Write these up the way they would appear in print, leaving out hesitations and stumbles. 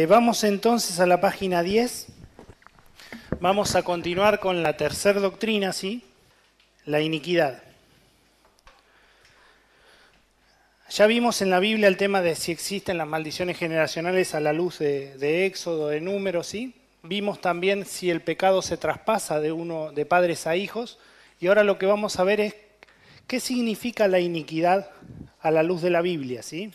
Vamos entonces a la página 10. Vamos a continuar con la tercera doctrina, ¿sí? La iniquidad. Ya vimos en la Biblia el tema de si existen las maldiciones generacionales a la luz de Éxodo, de Números, ¿sí? Vimos también si el pecado se traspasa de padres a hijos. Y ahora lo que vamos a ver es qué significa la iniquidad a la luz de la Biblia, ¿sí?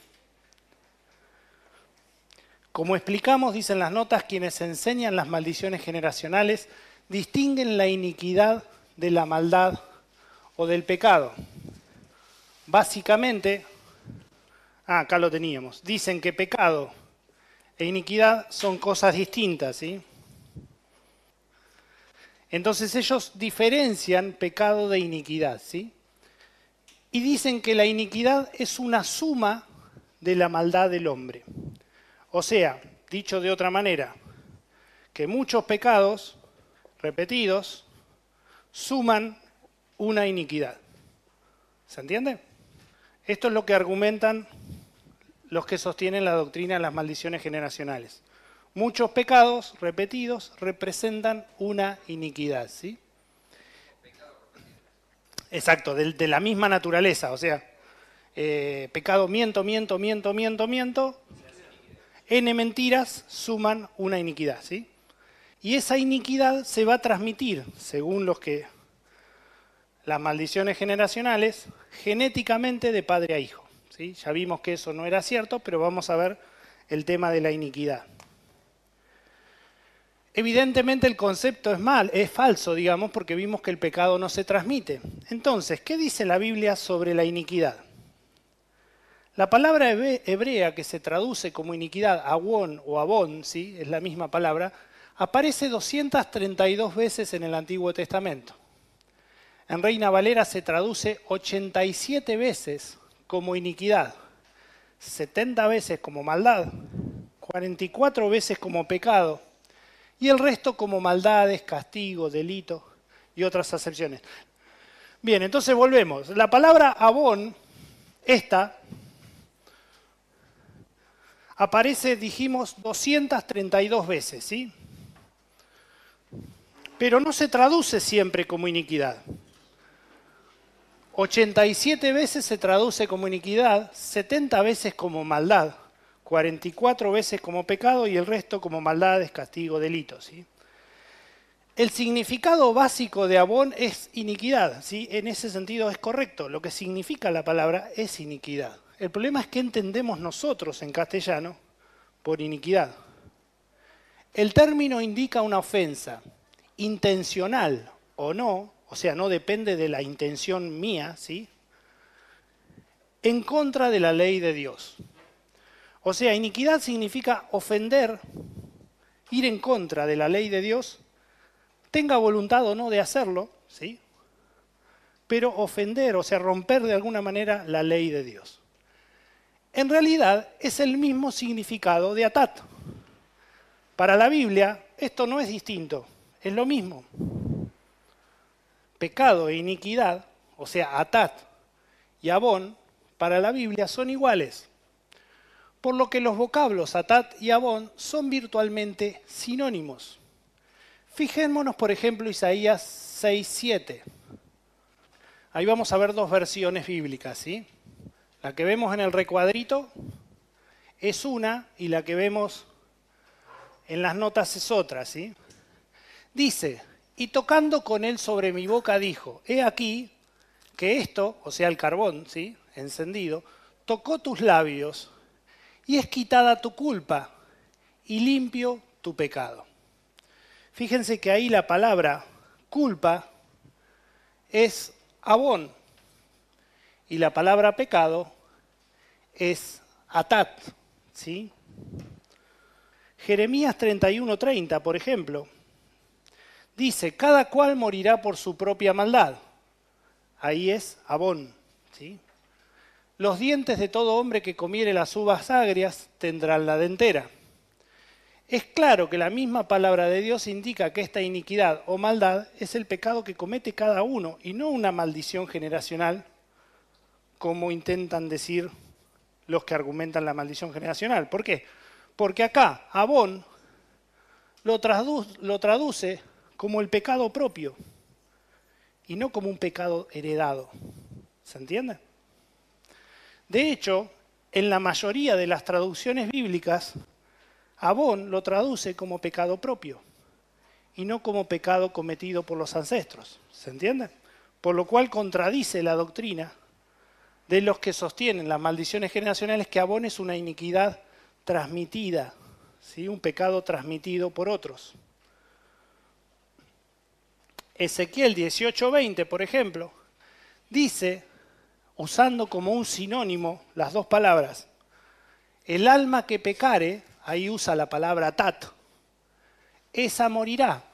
Como explicamos, dicen las notas, quienes enseñan las maldiciones generacionales distinguen la iniquidad de la maldad o del pecado. Básicamente, acá lo teníamos, dicen que pecado e iniquidad son cosas distintas, ¿sí? Entonces ellos diferencian pecado de iniquidad, ¿sí? Y dicen que la iniquidad es una suma de la maldad del hombre. O sea, dicho de otra manera, que muchos pecados repetidos suman una iniquidad. ¿Se entiende? Esto es lo que argumentan los que sostienen la doctrina de las maldiciones generacionales. Muchos pecados repetidos representan una iniquidad, ¿sí? Exacto, de la misma naturaleza, o sea, pecado miento, N mentiras suman una iniquidad, ¿sí? Y esa iniquidad se va a transmitir, según las maldiciones generacionales, genéticamente de padre a hijo, ¿sí? Ya vimos que eso no era cierto, pero vamos a ver el tema de la iniquidad. Evidentemente el concepto es falso, digamos, porque vimos que el pecado no se transmite. Entonces, ¿qué dice la Biblia sobre la iniquidad? La palabra hebrea que se traduce como iniquidad, awon o abón, ¿sí? Es la misma palabra, aparece 232 veces en el Antiguo Testamento. En Reina Valera se traduce 87 veces como iniquidad, 70 veces como maldad, 44 veces como pecado y el resto como maldades, castigo, delito y otras acepciones. Bien, entonces volvemos. La palabra abón, esta, aparece, dijimos, 232 veces, ¿sí? Pero no se traduce siempre como iniquidad. 87 veces se traduce como iniquidad, 70 veces como maldad, 44 veces como pecado y el resto como maldades, castigo, delitos, ¿sí? El significado básico de abón es iniquidad, ¿sí? En ese sentido es correcto. Lo que significa la palabra es iniquidad. El problema es que entendemos nosotros en castellano por iniquidad. El término indica una ofensa, intencional o no, o sea, no depende de la intención mía, ¿sí? En contra de la ley de Dios. O sea, iniquidad significa ofender, ir en contra de la ley de Dios, tenga voluntad o no de hacerlo, ¿sí? Pero ofender, o sea, romper de alguna manera la ley de Dios. En realidad es el mismo significado de atat. Para la Biblia esto no es distinto, es lo mismo. Pecado e iniquidad, o sea, atat y abón, para la Biblia son iguales. Por lo que los vocablos atat y abón son virtualmente sinónimos. Fijémonos, por ejemplo, Isaías 6:7. Ahí vamos a ver dos versiones bíblicas, ¿sí? La que vemos en el recuadrito es una y la que vemos en las notas es otra, ¿sí? Dice, y tocando con él sobre mi boca dijo, he aquí que esto, o sea el carbón, ¿sí? Encendido, tocó tus labios y es quitada tu culpa y limpio tu pecado. Fíjense que ahí la palabra culpa es abón y la palabra pecado es atat, ¿sí? Jeremías 31:30, por ejemplo, dice, cada cual morirá por su propia maldad. Ahí es abón, ¿sí? Los dientes de todo hombre que comiere las uvas agrias tendrán la dentera. Es claro que la misma palabra de Dios indica que esta iniquidad o maldad es el pecado que comete cada uno y no una maldición generacional, como intentan decir los que argumentan la maldición generacional. ¿Por qué? Porque acá, Abón lo traduce como el pecado propio y no como un pecado heredado. ¿Se entiende? De hecho, en la mayoría de las traducciones bíblicas, Abón lo traduce como pecado propio y no como pecado cometido por los ancestros. ¿Se entiende? Por lo cual contradice la doctrina de los que sostienen las maldiciones generacionales que Abón es una iniquidad transmitida, ¿sí? Un pecado transmitido por otros. Ezequiel 18:20, por ejemplo, dice, usando como un sinónimo las dos palabras, el alma que pecare, ahí usa la palabra tat, esa morirá.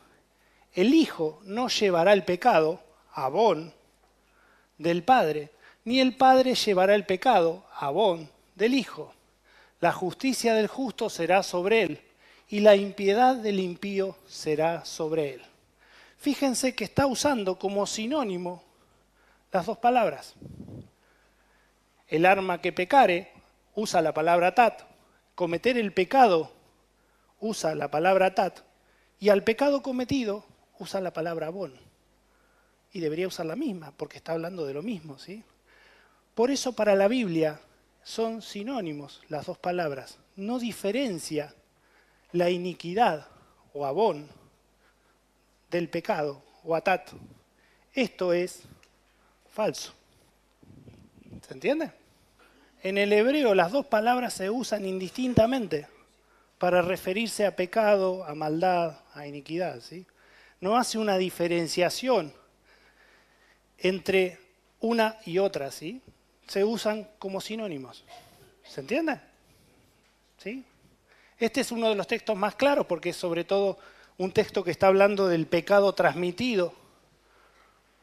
El hijo no llevará el pecado, Abón, del padre, ni el padre llevará el pecado, Abón, del hijo. La justicia del justo será sobre él, y la impiedad del impío será sobre él. Fíjense que está usando como sinónimo las dos palabras. El alma que pecare usa la palabra tat, cometer el pecado usa la palabra tat, y al pecado cometido usa la palabra abón. Y debería usar la misma, porque está hablando de lo mismo, ¿sí? Por eso para la Biblia son sinónimos las dos palabras. No diferencia la iniquidad o abón del pecado o atat. Esto es falso. ¿Se entiende? En el hebreo las dos palabras se usan indistintamente para referirse a pecado, a maldad, a iniquidad, ¿sí? No hace una diferenciación entre una y otra, ¿sí? Se usan como sinónimos. ¿Se entiende? ¿Sí? Este es uno de los textos más claros porque es sobre todo un texto que está hablando del pecado transmitido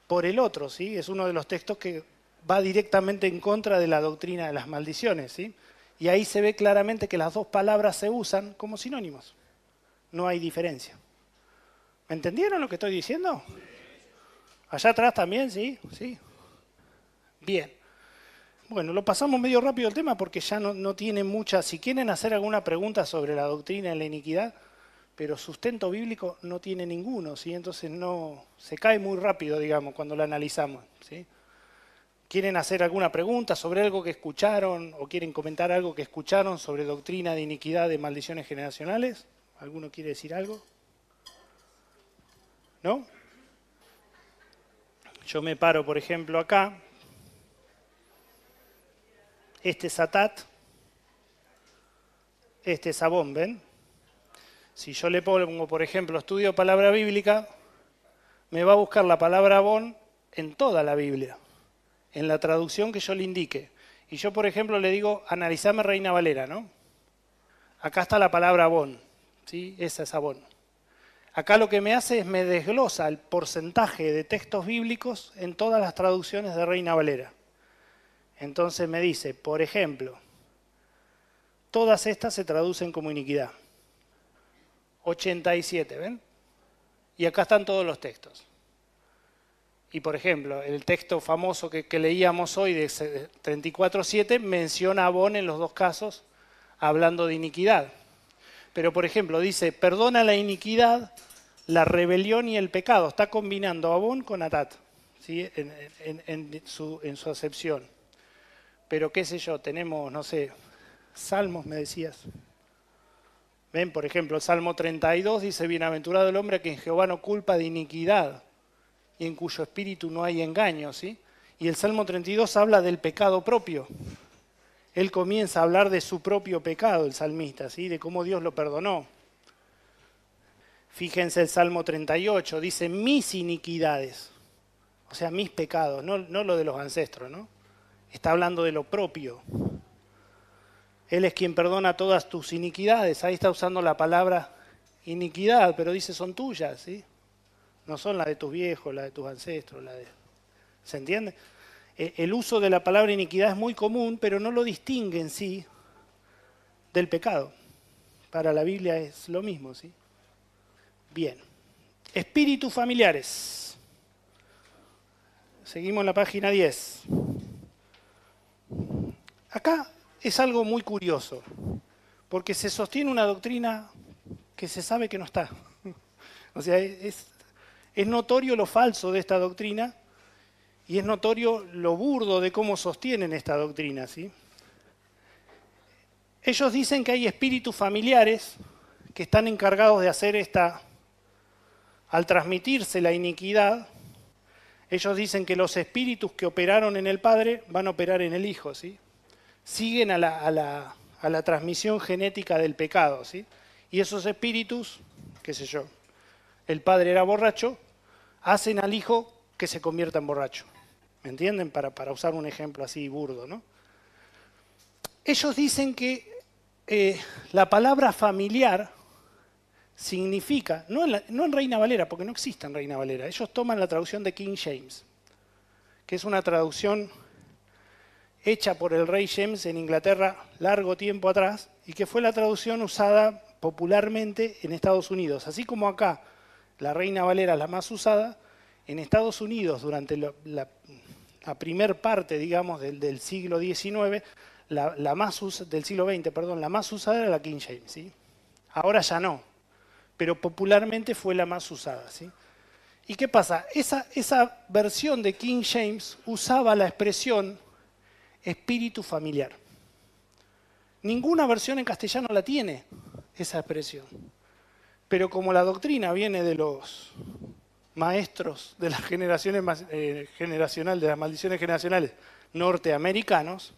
por el otro, ¿sí? Es uno de los textos que va directamente en contra de la doctrina de las maldiciones, ¿sí? Y ahí se ve claramente que las dos palabras se usan como sinónimos. No hay diferencia. ¿Me entendieron lo que estoy diciendo? Allá atrás también, ¿sí? Sí. Bien. Bueno, lo pasamos medio rápido el tema porque ya no tiene mucha... Si quieren hacer alguna pregunta sobre la doctrina de la iniquidad, pero sustento bíblico no tiene ninguno, ¿sí? Entonces no se cae muy rápido, digamos, cuando lo analizamos, ¿sí? ¿Quieren hacer alguna pregunta sobre algo que escucharon o quieren comentar algo que escucharon sobre doctrina de iniquidad de maldiciones generacionales? ¿Alguno quiere decir algo? ¿No? Yo me paro, por ejemplo, acá. Este es Atat. Este es Abón, ¿ven? Si yo le pongo, por ejemplo, estudio palabra bíblica, me va a buscar la palabra Abón en toda la Biblia, en la traducción que yo le indique. Y yo, por ejemplo, le digo, analizame Reina Valera, ¿no? Acá está la palabra Abón, ¿sí? Esa es Abón. Acá lo que me hace es me desglosa el porcentaje de textos bíblicos en todas las traducciones de Reina Valera. Entonces me dice, por ejemplo, todas estas se traducen como iniquidad. 87, ¿ven? Y acá están todos los textos. Y por ejemplo, el texto famoso que leíamos hoy de 34:7 menciona a Abón en los dos casos hablando de iniquidad. Pero por ejemplo dice, perdona la iniquidad, la rebelión y el pecado. Está combinando a Abón con Atat, ¿sí? en su acepción. Pero qué sé yo, tenemos, no sé, salmos me decías. Ven, por ejemplo, el Salmo 32 dice, bienaventurado el hombre a quien Jehová no culpa de iniquidad y en cuyo espíritu no hay engaño, ¿sí? Y el Salmo 32 habla del pecado propio. Él comienza a hablar de su propio pecado, el salmista, ¿sí? De cómo Dios lo perdonó. Fíjense el Salmo 38, dice mis iniquidades, o sea, mis pecados, no lo de los ancestros, ¿no? Está hablando de lo propio. Él es quien perdona todas tus iniquidades. Ahí está usando la palabra iniquidad, pero dice son tuyas, ¿sí? No son las de tus viejos, las de tus ancestros, ¿se entiende? El uso de la palabra iniquidad es muy común, pero no lo distingue en sí del pecado. Para la Biblia es lo mismo, ¿sí? Bien. Espíritus familiares. Seguimos en la página 10. Acá es algo muy curioso, porque se sostiene una doctrina que se sabe que no está. O sea, es notorio lo falso de esta doctrina y es notorio lo burdo de cómo sostienen esta doctrina, ¿sí? Ellos dicen que hay espíritus familiares que están encargados de hacer al transmitirse la iniquidad, ellos dicen que los espíritus que operaron en el Padre van a operar en el Hijo, ¿sí? Siguen a la transmisión genética del pecado, ¿sí? Y esos espíritus, qué sé yo, el Padre era borracho, hacen al Hijo que se convierta en borracho. ¿Me entienden? Para usar un ejemplo así burdo, ¿no? Ellos dicen que la palabra familiar significa, no en Reina Valera, porque no existe en Reina Valera, ellos toman la traducción de King James, que es una traducción hecha por el rey James en Inglaterra largo tiempo atrás y que fue la traducción usada popularmente en Estados Unidos. Así como acá la Reina Valera es la más usada, en Estados Unidos durante la primer parte, digamos, del siglo XIX, del siglo XX, perdón, la más usada era la King James, ¿sí? Ahora ya no, pero popularmente fue la más usada, ¿sí? ¿Y qué pasa? Esa versión de King James usaba la expresión espíritu familiar. Ninguna versión en castellano la tiene, esa expresión. Pero como la doctrina viene de los maestros de las generaciones generacional, de las maldiciones generacionales norteamericanos,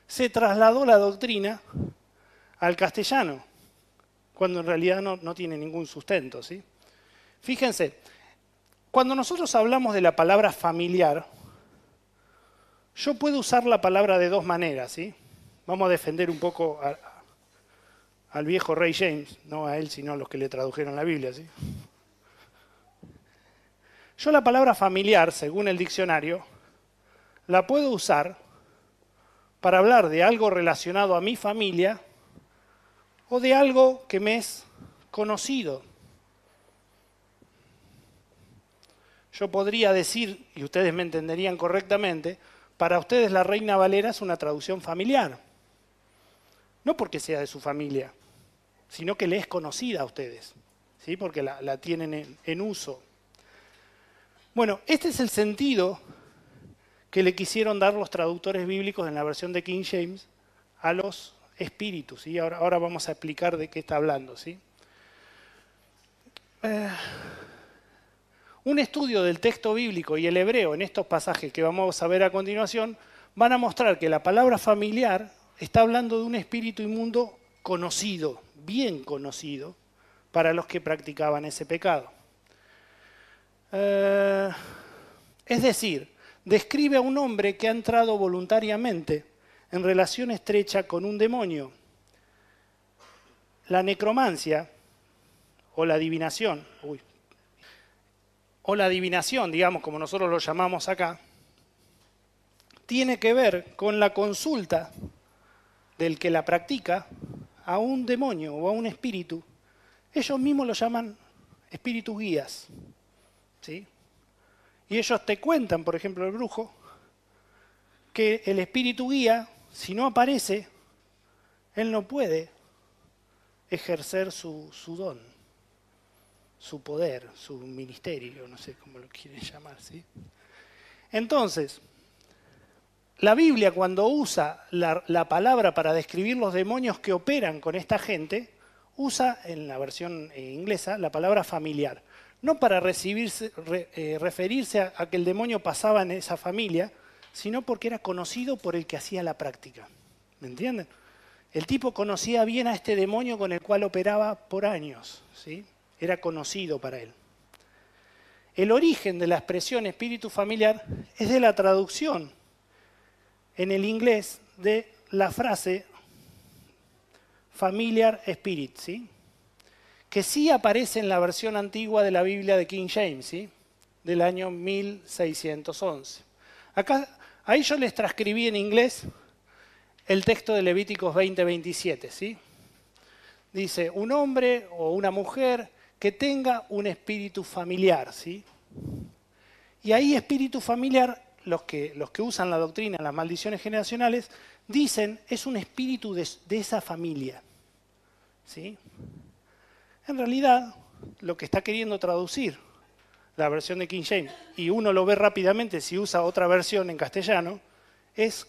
se trasladó la doctrina al castellano, cuando en realidad no tiene ningún sustento, ¿sí? Fíjense, cuando nosotros hablamos de la palabra familiar, yo puedo usar la palabra de dos maneras, ¿sí? Vamos a defender un poco al viejo rey James, no a él, sino a los que le tradujeron la Biblia, ¿sí? Yo la palabra familiar, según el diccionario, la puedo usar para hablar de algo relacionado a mi familia o de algo que me es conocido. Yo podría decir, y ustedes me entenderían correctamente, para ustedes la Reina Valera es una traducción familiar. No porque sea de su familia, sino que le es conocida a ustedes, ¿sí? Porque la tienen en uso. Bueno, este es el sentido que le quisieron dar los traductores bíblicos en la versión de King James a los espíritus, ¿sí? Ahora vamos a explicar de qué está hablando, ¿sí? Un estudio del texto bíblico y el hebreo en estos pasajes que vamos a ver a continuación van a mostrar que la palabra familiar está hablando de un espíritu inmundo conocido, bien conocido, para los que practicaban ese pecado. Es decir, describe a un hombre que ha entrado voluntariamente en relación estrecha con un demonio. La necromancia o la adivinación, digamos, como nosotros lo llamamos acá, tiene que ver con la consulta del que la practica a un demonio o a un espíritu. Ellos mismos lo llaman espíritus guías, ¿sí? Y ellos te cuentan, por ejemplo, el brujo, que el espíritu guía, si no aparece, él no puede ejercer su don, su poder, su ministerio, no sé cómo lo quieren llamar, ¿sí? Entonces, la Biblia cuando usa la palabra para describir los demonios que operan con esta gente, usa en la versión inglesa la palabra familiar. No para referirse a que el demonio pasaba en esa familia, sino porque era conocido por el que hacía la práctica. ¿Me entienden? El tipo conocía bien a este demonio con el cual operaba por años, ¿sí? Era conocido para él. El origen de la expresión espíritu familiar es de la traducción en el inglés de la frase familiar spirit, ¿sí? Que sí aparece en la versión antigua de la Biblia de King James, ¿sí? Del año 1611. Ahí yo les transcribí en inglés el texto de Levíticos 20:27, ¿sí? Dice, un hombre o una mujer que tenga un espíritu familiar, ¿sí? Y ahí espíritu familiar, los que usan la doctrina, las maldiciones generacionales, dicen es un espíritu de esa familia. ¿sí? En realidad, lo que está queriendo traducir la versión de King James, y uno lo ve rápidamente si usa otra versión en castellano, es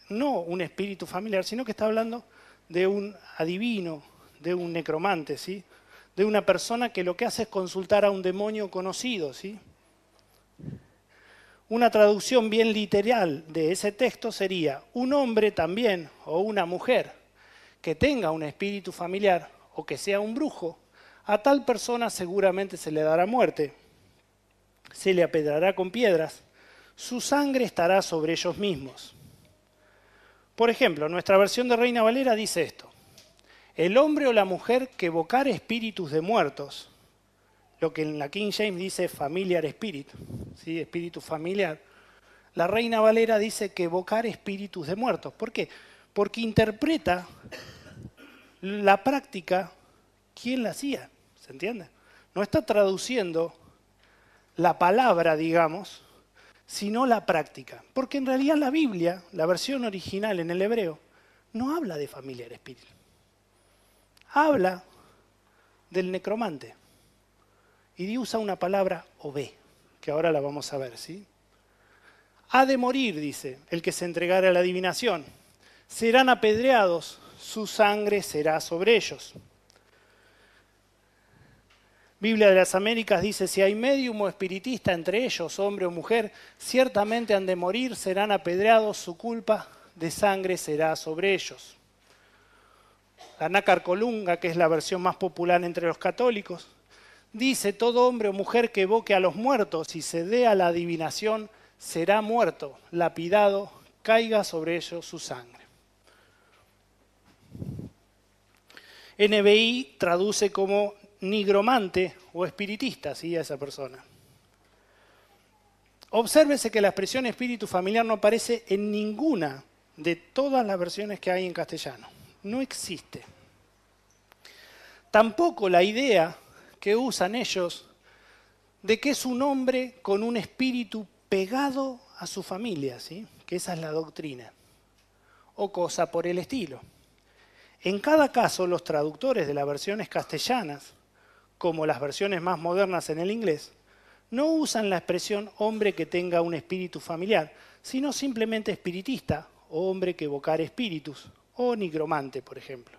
no un espíritu familiar, sino que está hablando de un adivino, de un necromante, ¿sí? De una persona que lo que hace es consultar a un demonio conocido, ¿sí? Una traducción bien literal de ese texto sería un hombre también o una mujer que tenga un espíritu familiar o que sea un brujo, a tal persona seguramente se le dará muerte, se le apedrará con piedras, su sangre estará sobre ellos mismos. Por ejemplo, nuestra versión de Reina Valera dice esto: el hombre o la mujer que evocare espíritus de muertos, lo que en la King James dice familiar spirit, ¿sí? Espíritu familiar. La Reina Valera dice que evocar espíritus de muertos. ¿Por qué? Porque interpreta la práctica, ¿quién la hacía? ¿Se entiende? No está traduciendo la palabra, digamos, sino la práctica. Porque en realidad la Biblia, la versión original en el hebreo, no habla de familiar spirit. Habla del necromante. Y usa una palabra obé, que ahora la vamos a ver, ¿sí? Ha de morir, dice, el que se entregara a la adivinación. Serán apedreados, su sangre será sobre ellos. Biblia de las Américas dice, si hay médium o espiritista entre ellos, hombre o mujer, ciertamente han de morir, serán apedreados, su culpa de sangre será sobre ellos. La Nácar Colunga, que es la versión más popular entre los católicos, dice, todo hombre o mujer que evoque a los muertos y se dé a la adivinación, será muerto, lapidado, caiga sobre ellos su sangre. NBI traduce como nigromante o espiritista, ¿sí? A esa persona. Obsérvese que la expresión espíritu familiar no aparece en ninguna de todas las versiones que hay en castellano. No existe. Tampoco la idea que usan ellos de que es un hombre con un espíritu pegado a su familia, ¿sí? Que esa es la doctrina, o cosa por el estilo. En cada caso, los traductores de las versiones castellanas, como las versiones más modernas en el inglés, no usan la expresión hombre que tenga un espíritu familiar, sino simplemente espiritista, o hombre que evocare espíritus, o nigromante, por ejemplo.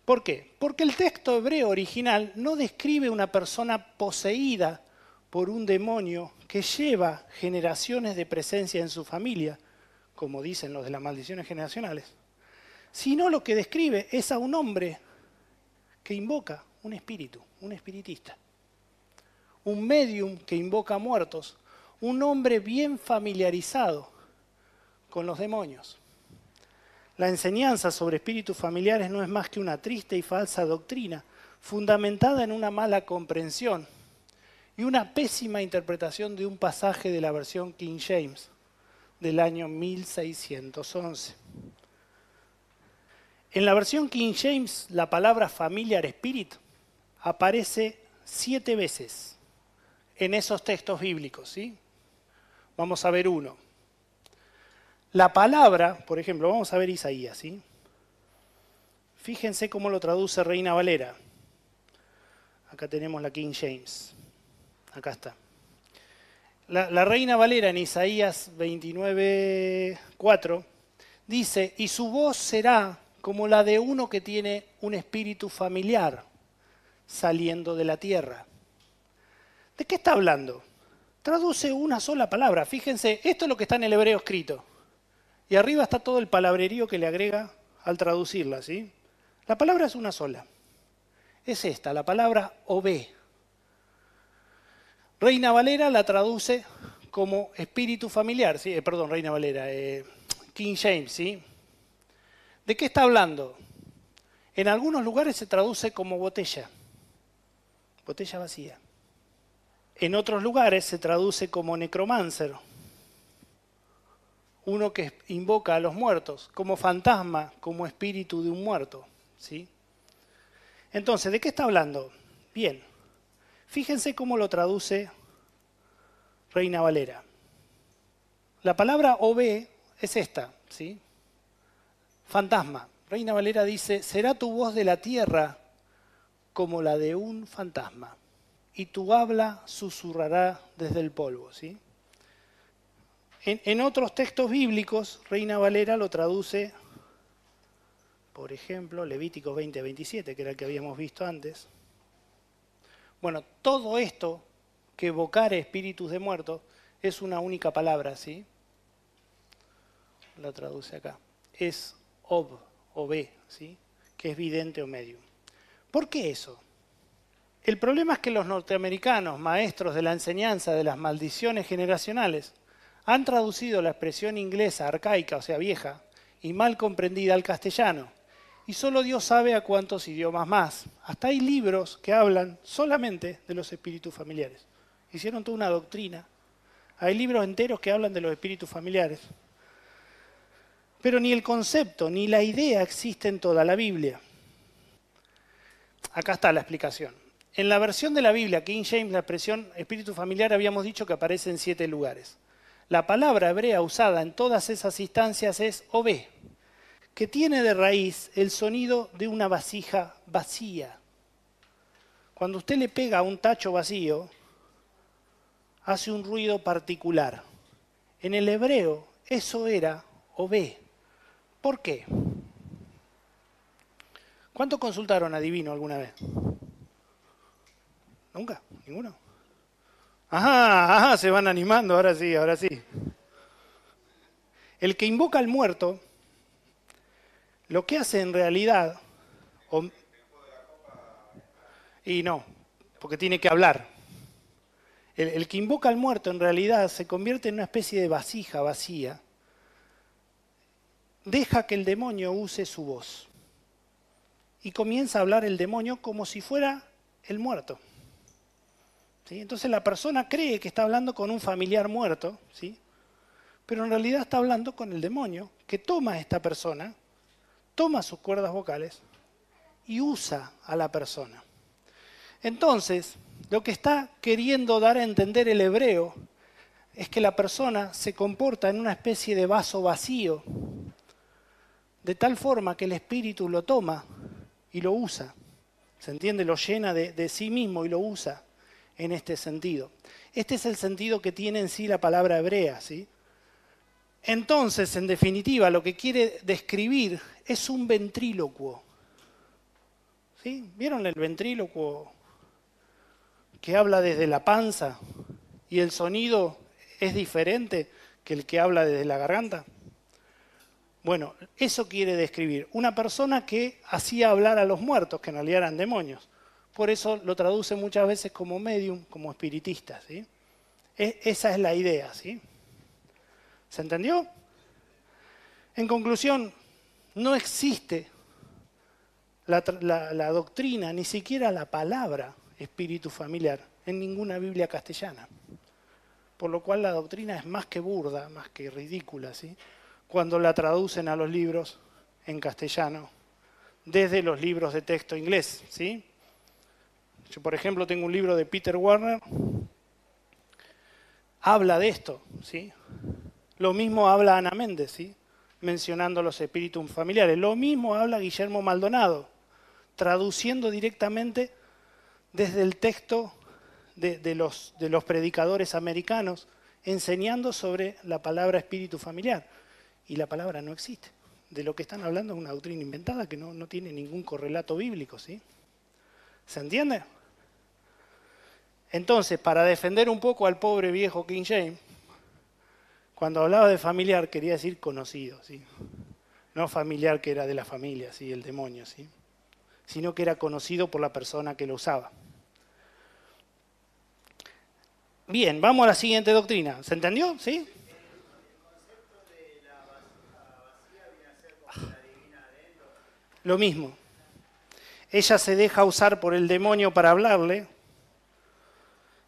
¿Por qué? Porque el texto hebreo original no describe una persona poseída por un demonio que lleva generaciones de presencia en su familia, como dicen los de las maldiciones generacionales, sino lo que describe es a un hombre que invoca un espíritu, un espiritista, un medium que invoca muertos, un hombre bien familiarizado con los demonios. La enseñanza sobre espíritus familiares no es más que una triste y falsa doctrina, fundamentada en una mala comprensión y una pésima interpretación de un pasaje de la versión King James del año 1611. En la versión King James, la palabra familiar spirit aparece 7 veces en esos textos bíblicos, ¿sí? Vamos a ver uno. La palabra, por ejemplo, vamos a ver Isaías, ¿sí? Fíjense cómo lo traduce Reina Valera. Acá tenemos la King James. Acá está. La Reina Valera en Isaías 29:4 dice, y su voz será como la de uno que tiene un espíritu familiar saliendo de la tierra. ¿De qué está hablando? Traduce una sola palabra. Fíjense, esto es lo que está en el hebreo escrito. Y arriba está todo el palabrerío que le agrega al traducirla, ¿sí? La palabra es una sola. Es esta, la palabra obé. Reina Valera la traduce como espíritu familiar, ¿sí? Perdón, Reina Valera, King James, ¿sí? ¿De qué está hablando? En algunos lugares se traduce como botella, botella vacía. En otros lugares se traduce como necromancer, uno que invoca a los muertos, como fantasma, como espíritu de un muerto, ¿sí? Entonces, ¿de qué está hablando? Bien, fíjense cómo lo traduce Reina Valera. La palabra obé es esta, ¿sí? Fantasma. Reina Valera dice, será tu voz de la tierra como la de un fantasma, y tu habla susurrará desde el polvo, ¿sí? En otros textos bíblicos, Reina Valera lo traduce, por ejemplo, Levíticos 20:27, que era el que habíamos visto antes. Bueno, todo esto que evocare espíritus de muertos es una única palabra, ¿sí? La traduce acá. Es ob, o ve, ¿sí? Que es vidente o medium. ¿Por qué eso? El problema es que los norteamericanos, maestros de la enseñanza de las maldiciones generacionales, han traducido la expresión inglesa arcaica, o sea, vieja, y mal comprendida al castellano. Y solo Dios sabe a cuántos idiomas más. Hasta hay libros que hablan solamente de los espíritus familiares. Hicieron toda una doctrina. Hay libros enteros que hablan de los espíritus familiares. Pero ni el concepto ni la idea existe en toda la Biblia. Acá está la explicación. En la versión de la Biblia, King James, la expresión espíritu familiar habíamos dicho que aparece en 7 lugares. La palabra hebrea usada en todas esas instancias es obé, que tiene de raíz el sonido de una vasija vacía. Cuando usted le pega a un tacho vacío, hace un ruido particular. En el hebreo, eso era obé. ¿Por qué? ¿Cuántos consultaron a Divino alguna vez? ¿Nunca? ¿Ninguno? Ajá, se van animando, ahora sí, ahora sí. El que invoca al muerto, lo que hace en realidad, y no, porque tiene que hablar. El que invoca al muerto en realidad se convierte en una especie de vasija vacía. Deja que el demonio use su voz. Y comienza a hablar el demonio como si fuera el muerto. ¿Sí? Entonces la persona cree que está hablando con un familiar muerto, ¿sí? Pero en realidad está hablando con el demonio, que toma a esta persona, toma sus cuerdas vocales y usa a la persona. Entonces, lo que está queriendo dar a entender el hebreo es que la persona se comporta en una especie de vaso vacío, de tal forma que el espíritu lo toma y lo usa. ¿Se entiende? Lo llena de sí mismo y lo usa en este sentido. Este es el sentido que tiene en sí la palabra hebrea, ¿sí? Entonces, en definitiva, lo que quiere describir es un ventrílocuo. ¿Sí? ¿Vieron el ventrílocuo que habla desde la panza y el sonido es diferente que el que habla desde la garganta? Bueno, eso quiere describir una persona que hacía hablar a los muertos, que en realidad eran demonios. Por eso lo traduce muchas veces como medium, como espiritista, ¿sí? Esa es la idea, ¿sí? ¿Se entendió? En conclusión, no existe la doctrina, ni siquiera la palabra espíritu familiar en ninguna Biblia castellana. Por lo cual la doctrina es más que burda, más que ridícula, ¿sí? Cuando la traducen a los libros en castellano, desde los libros de texto inglés, ¿sí? Yo, por ejemplo, tengo un libro de Peter Warner, habla de esto, ¿sí? Lo mismo habla Ana Méndez, ¿sí? Mencionando los espíritus familiares. Lo mismo habla Guillermo Maldonado, traduciendo directamente desde el texto de los predicadores americanos, enseñando sobre la palabra espíritu familiar. Y la palabra no existe. De lo que están hablando es una doctrina inventada que no tiene ningún correlato bíblico, ¿sí? ¿Se entiende? Entonces, para defender un poco al pobre viejo King James, cuando hablaba de familiar quería decir conocido, ¿sí? No familiar que era de la familia, ¿sí? El demonio, ¿sí? Sino que era conocido por la persona que lo usaba. Bien, vamos a la siguiente doctrina. ¿Se entendió? ¿Sí? Lo mismo. Ella se deja usar por el demonio para hablarle.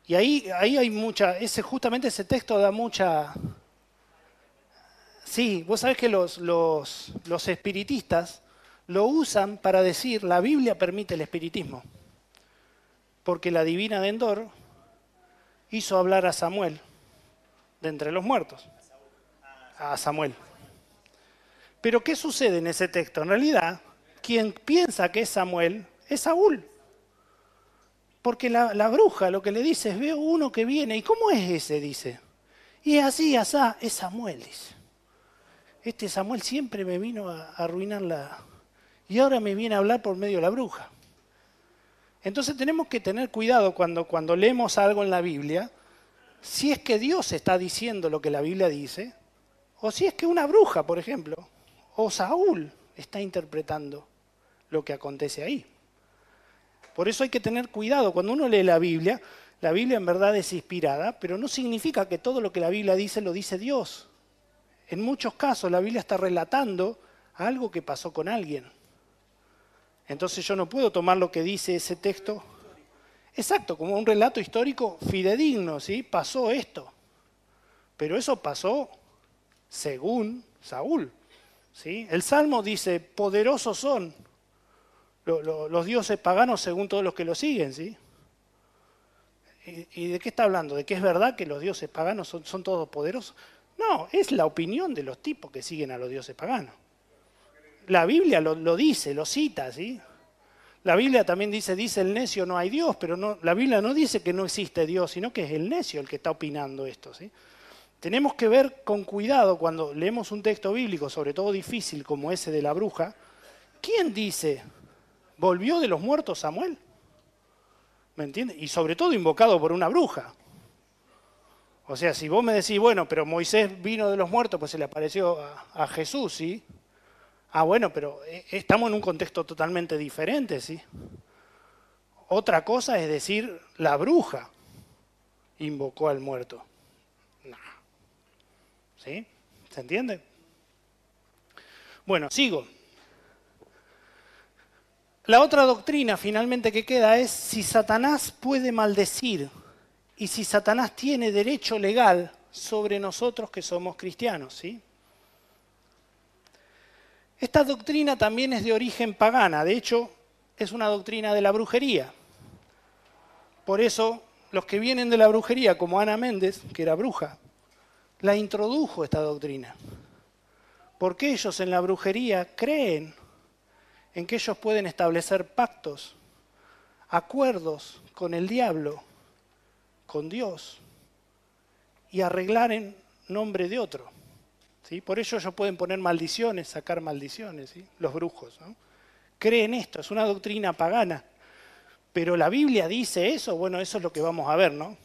Y ahí hay mucha, justamente ese texto da mucha... Sí, vos sabés que los espiritistas lo usan para decir, la Biblia permite el espiritismo. Porque la divina de Endor hizo hablar a Samuel de entre los muertos. A Samuel. Pero ¿qué sucede en ese texto? En realidad, quien piensa que es Samuel es Saúl. Porque la bruja lo que le dice es, veo uno que viene. ¿Y cómo es ese? Dice. Y es así, asá, es Samuel, dice. Este Samuel siempre me vino a arruinar y ahora me viene a hablar por medio de la bruja. Entonces tenemos que tener cuidado cuando leemos algo en la Biblia, si es que Dios está diciendo lo que la Biblia dice, o si es que una bruja, por ejemplo, o Saúl está interpretando lo que acontece ahí. Por eso hay que tener cuidado. Cuando uno lee la Biblia en verdad es inspirada, pero no significa que todo lo que la Biblia dice lo dice Dios. En muchos casos la Biblia está relatando algo que pasó con alguien. Entonces yo no puedo tomar lo que dice ese texto, exacto, como un relato histórico fidedigno, ¿sí? Pasó esto. Pero eso pasó según Saúl, ¿sí? El Salmo dice, poderosos son los dioses paganos según todos los que lo siguen, ¿sí? ¿Y de qué está hablando? ¿De que es verdad que los dioses paganos son todos poderosos? No, es la opinión de los tipos que siguen a los dioses paganos. La Biblia lo dice, lo cita, ¿sí? La Biblia también dice el necio no hay Dios, pero no, la Biblia no dice que no existe Dios, sino que es el necio el que está opinando esto, ¿sí? Tenemos que ver con cuidado cuando leemos un texto bíblico, sobre todo difícil como ese de la bruja, ¿quién dice, volvió de los muertos Samuel? ¿Me entiendes? Y sobre todo invocado por una bruja. O sea, si vos me decís, bueno, pero Moisés vino de los muertos, pues se le apareció a Jesús, ¿sí? Ah, bueno, pero estamos en un contexto totalmente diferente, ¿sí? Otra cosa es decir, la bruja invocó al muerto. No. ¿Sí? ¿Se entiende? Bueno, sigo. La otra doctrina finalmente que queda es si Satanás puede maldecir y si Satanás tiene derecho legal sobre nosotros que somos cristianos, ¿sí? Esta doctrina también es de origen pagana, de hecho es una doctrina de la brujería. Por eso los que vienen de la brujería, como Ana Méndez, que era bruja, la introdujo esta doctrina. Porque ellos en la brujería creen en que ellos pueden establecer pactos, acuerdos con el diablo, con Dios, y arreglar en nombre de otro. ¿Sí? Por ello ellos pueden poner maldiciones, sacar maldiciones, ¿sí? Los brujos, ¿no? Creen esto, es una doctrina pagana. Pero la Biblia dice eso, bueno, eso es lo que vamos a ver, ¿no?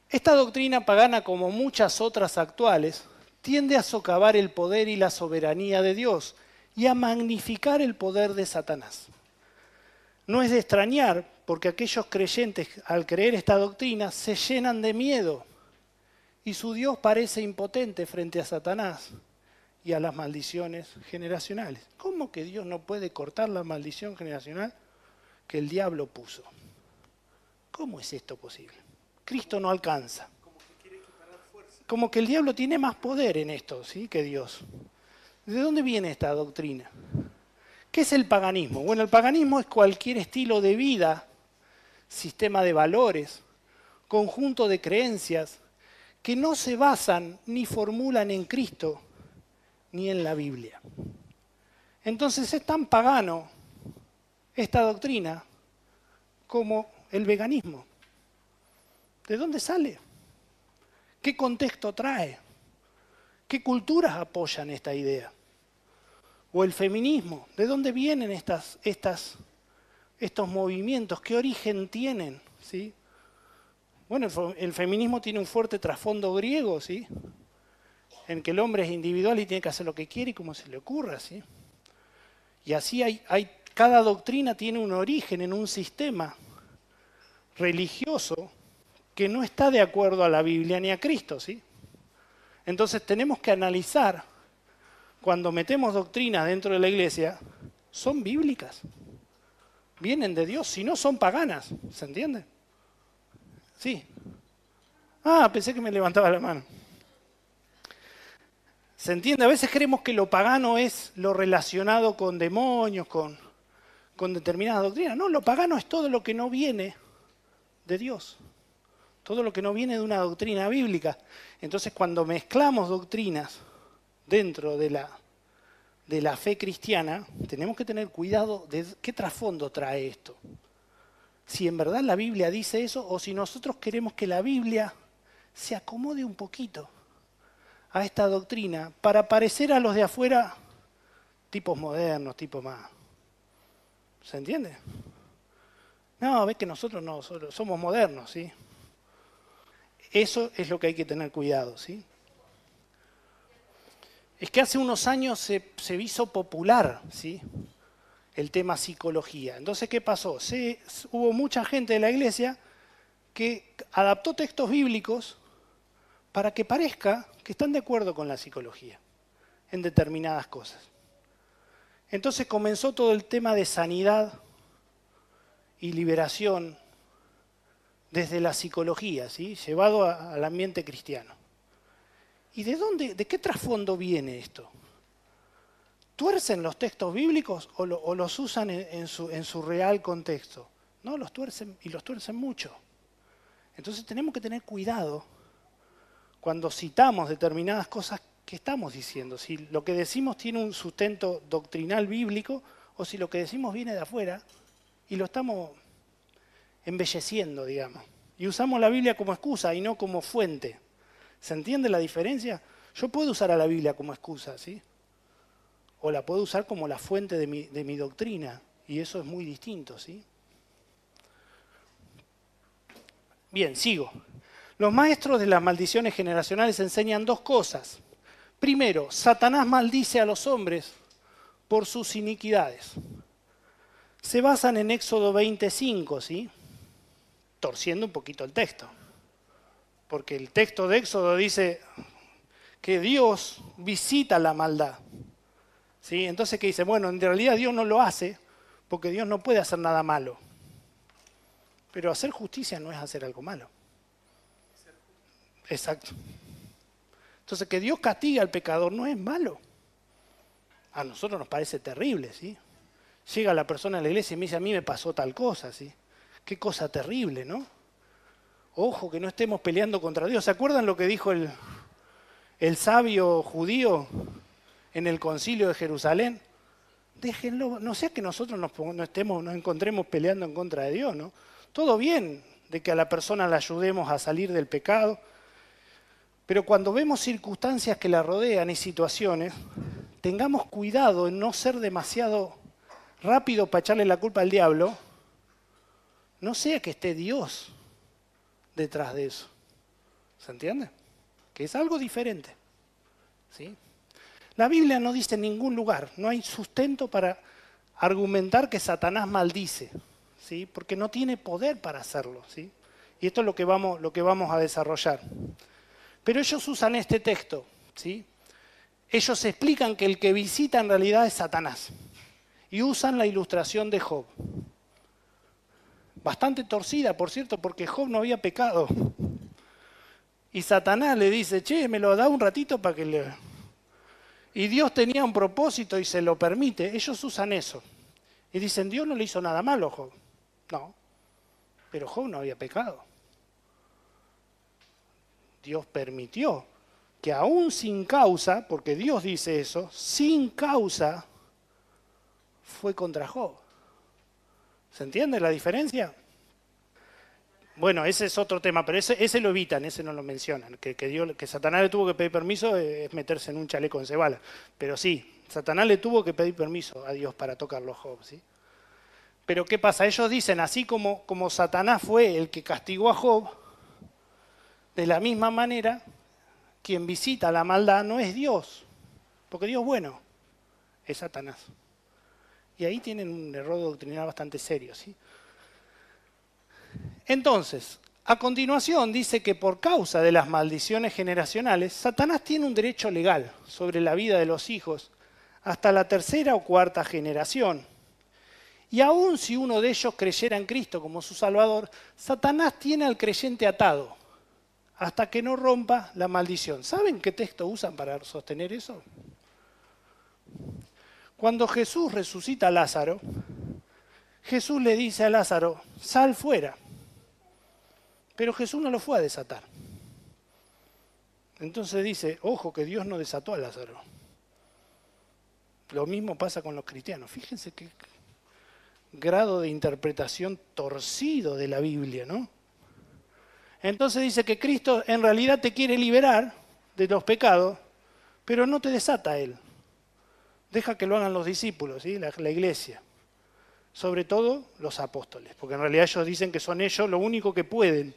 Esta doctrina pagana, como muchas otras actuales, tiende a socavar el poder y la soberanía de Dios y a magnificar el poder de Satanás. No es de extrañar, porque aquellos creyentes, al creer esta doctrina, se llenan de miedo y su Dios parece impotente frente a Satanás y a las maldiciones generacionales. ¿Cómo que Dios no puede cortar la maldición generacional que el diablo puso? ¿Cómo es esto posible? Cristo no alcanza. Como que el diablo tiene más poder en esto, ¿sí?, que Dios. ¿De dónde viene esta doctrina? ¿Qué es el paganismo? Bueno, el paganismo es cualquier estilo de vida, sistema de valores, conjunto de creencias que no se basan ni formulan en Cristo ni en la Biblia. Entonces es tan pagano esta doctrina como el veganismo. ¿De dónde sale? ¿Qué contexto trae? ¿Qué culturas apoyan esta idea? O el feminismo, ¿de dónde vienen estos movimientos? ¿Qué origen tienen? ¿Sí? Bueno, el feminismo tiene un fuerte trasfondo griego, ¿sí?, en que el hombre es individual y tiene que hacer lo que quiere y como se le ocurra, ¿sí? Y así cada doctrina tiene un origen en un sistema religioso que no está de acuerdo a la Biblia ni a Cristo, ¿sí? Entonces tenemos que analizar, cuando metemos doctrinas dentro de la iglesia, ¿son bíblicas? ¿Vienen de Dios? Si no, son paganas, ¿se entiende? Sí. Ah, pensé que me levantaba la mano. ¿Se entiende? A veces creemos que lo pagano es lo relacionado con demonios, con determinadas doctrinas. No, lo pagano es todo lo que no viene de Dios. Todo lo que no viene de una doctrina bíblica. Entonces, cuando mezclamos doctrinas dentro de la fe cristiana, tenemos que tener cuidado de qué trasfondo trae esto. Si en verdad la Biblia dice eso o si nosotros queremos que la Biblia se acomode un poquito a esta doctrina para parecer a los de afuera tipos modernos, tipos más. ¿Se entiende? No, ves que nosotros no somos modernos, ¿sí? Eso es lo que hay que tener cuidado, ¿sí? Es que hace unos años se hizo popular, ¿sí?, el tema psicología. Entonces, ¿qué pasó? Hubo mucha gente de la iglesia que adaptó textos bíblicos para que parezca que están de acuerdo con la psicología en determinadas cosas. Entonces comenzó todo el tema de sanidad y liberación desde la psicología, ¿sí?, llevado al ambiente cristiano. ¿Y de qué trasfondo viene esto? ¿Tuercen los textos bíblicos o los usan en su real contexto? No, los tuercen y los tuercen mucho. Entonces tenemos que tener cuidado cuando citamos determinadas cosas que estamos diciendo. Si lo que decimos tiene un sustento doctrinal bíblico o si lo que decimos viene de afuera y lo estamos embelleciendo, digamos. Y usamos la Biblia como excusa y no como fuente. ¿Se entiende la diferencia? Yo puedo usar a la Biblia como excusa, ¿sí?, o la puedo usar como la fuente de mi doctrina, y eso es muy distinto, ¿sí? Bien, sigo. Los maestros de las maldiciones generacionales enseñan dos cosas. Primero, Satanás maldice a los hombres por sus iniquidades. Se basan en Éxodo 25, ¿sí?, torciendo un poquito el texto. Porque el texto de Éxodo dice que Dios visita la maldad. ¿Sí? Entonces, ¿qué dice? Bueno, en realidad Dios no lo hace porque Dios no puede hacer nada malo. Pero hacer justicia no es hacer algo malo. Exacto. Entonces, que Dios castigue al pecador no es malo. A nosotros nos parece terrible, ¿sí? Llega la persona a la iglesia y me dice, a mí me pasó tal cosa, ¿sí? Qué cosa terrible, ¿no? Ojo, que no estemos peleando contra Dios. ¿Se acuerdan lo que dijo el sabio judío en el concilio de Jerusalén? Déjenlo, no sea que nosotros nos encontremos peleando en contra de Dios, ¿no? Todo bien de que a la persona la ayudemos a salir del pecado, pero cuando vemos circunstancias que la rodean y situaciones, tengamos cuidado en no ser demasiado rápido para echarle la culpa al diablo, no sea que esté Dios detrás de eso. ¿Se entiende? Que es algo diferente, ¿sí? La Biblia no dice en ningún lugar, no hay sustento para argumentar que Satanás maldice, ¿sí?, porque no tiene poder para hacerlo, ¿sí? Y esto es lo que vamos a desarrollar. Pero ellos usan este texto, ¿sí? Ellos explican que el que visita en realidad es Satanás y usan la ilustración de Job. Bastante torcida, por cierto, porque Job no había pecado. Y Satanás le dice, che, me lo da un ratito para que le... Y Dios tenía un propósito y se lo permite. Ellos usan eso. Y dicen, Dios no le hizo nada malo a Job. No, pero Job no había pecado. Dios permitió que aún sin causa, porque Dios dice eso, sin causa, fue contra Job. ¿Se entiende la diferencia? Bueno, ese es otro tema, pero ese lo evitan, ese no lo mencionan. Que Satanás le tuvo que pedir permiso es meterse en un chaleco en cebala. Pero sí, Satanás le tuvo que pedir permiso a Dios para tocarlo a Job, ¿sí? Pero ¿qué pasa? Ellos dicen, así como Satanás fue el que castigó a Job, de la misma manera, quien visita la maldad no es Dios, porque Dios es bueno, es Satanás. Y ahí tienen un error doctrinal bastante serio, ¿sí? Entonces, a continuación dice que por causa de las maldiciones generacionales, Satanás tiene un derecho legal sobre la vida de los hijos hasta la tercera o cuarta generación. Y aun si uno de ellos creyera en Cristo como su Salvador, Satanás tiene al creyente atado hasta que no rompa la maldición. ¿Saben qué texto usan para sostener eso? Cuando Jesús resucita a Lázaro, Jesús le dice a Lázaro, sal fuera. Pero Jesús no lo fue a desatar. Entonces dice, ojo que Dios no desató a Lázaro. Lo mismo pasa con los cristianos. Fíjense qué grado de interpretación torcido de la Biblia, ¿no? Entonces dice que Cristo en realidad te quiere liberar de los pecados, pero no te desata a Él. Deja que lo hagan los discípulos, ¿sí? La iglesia. Sobre todo los apóstoles, porque en realidad ellos dicen que son ellos lo único que pueden,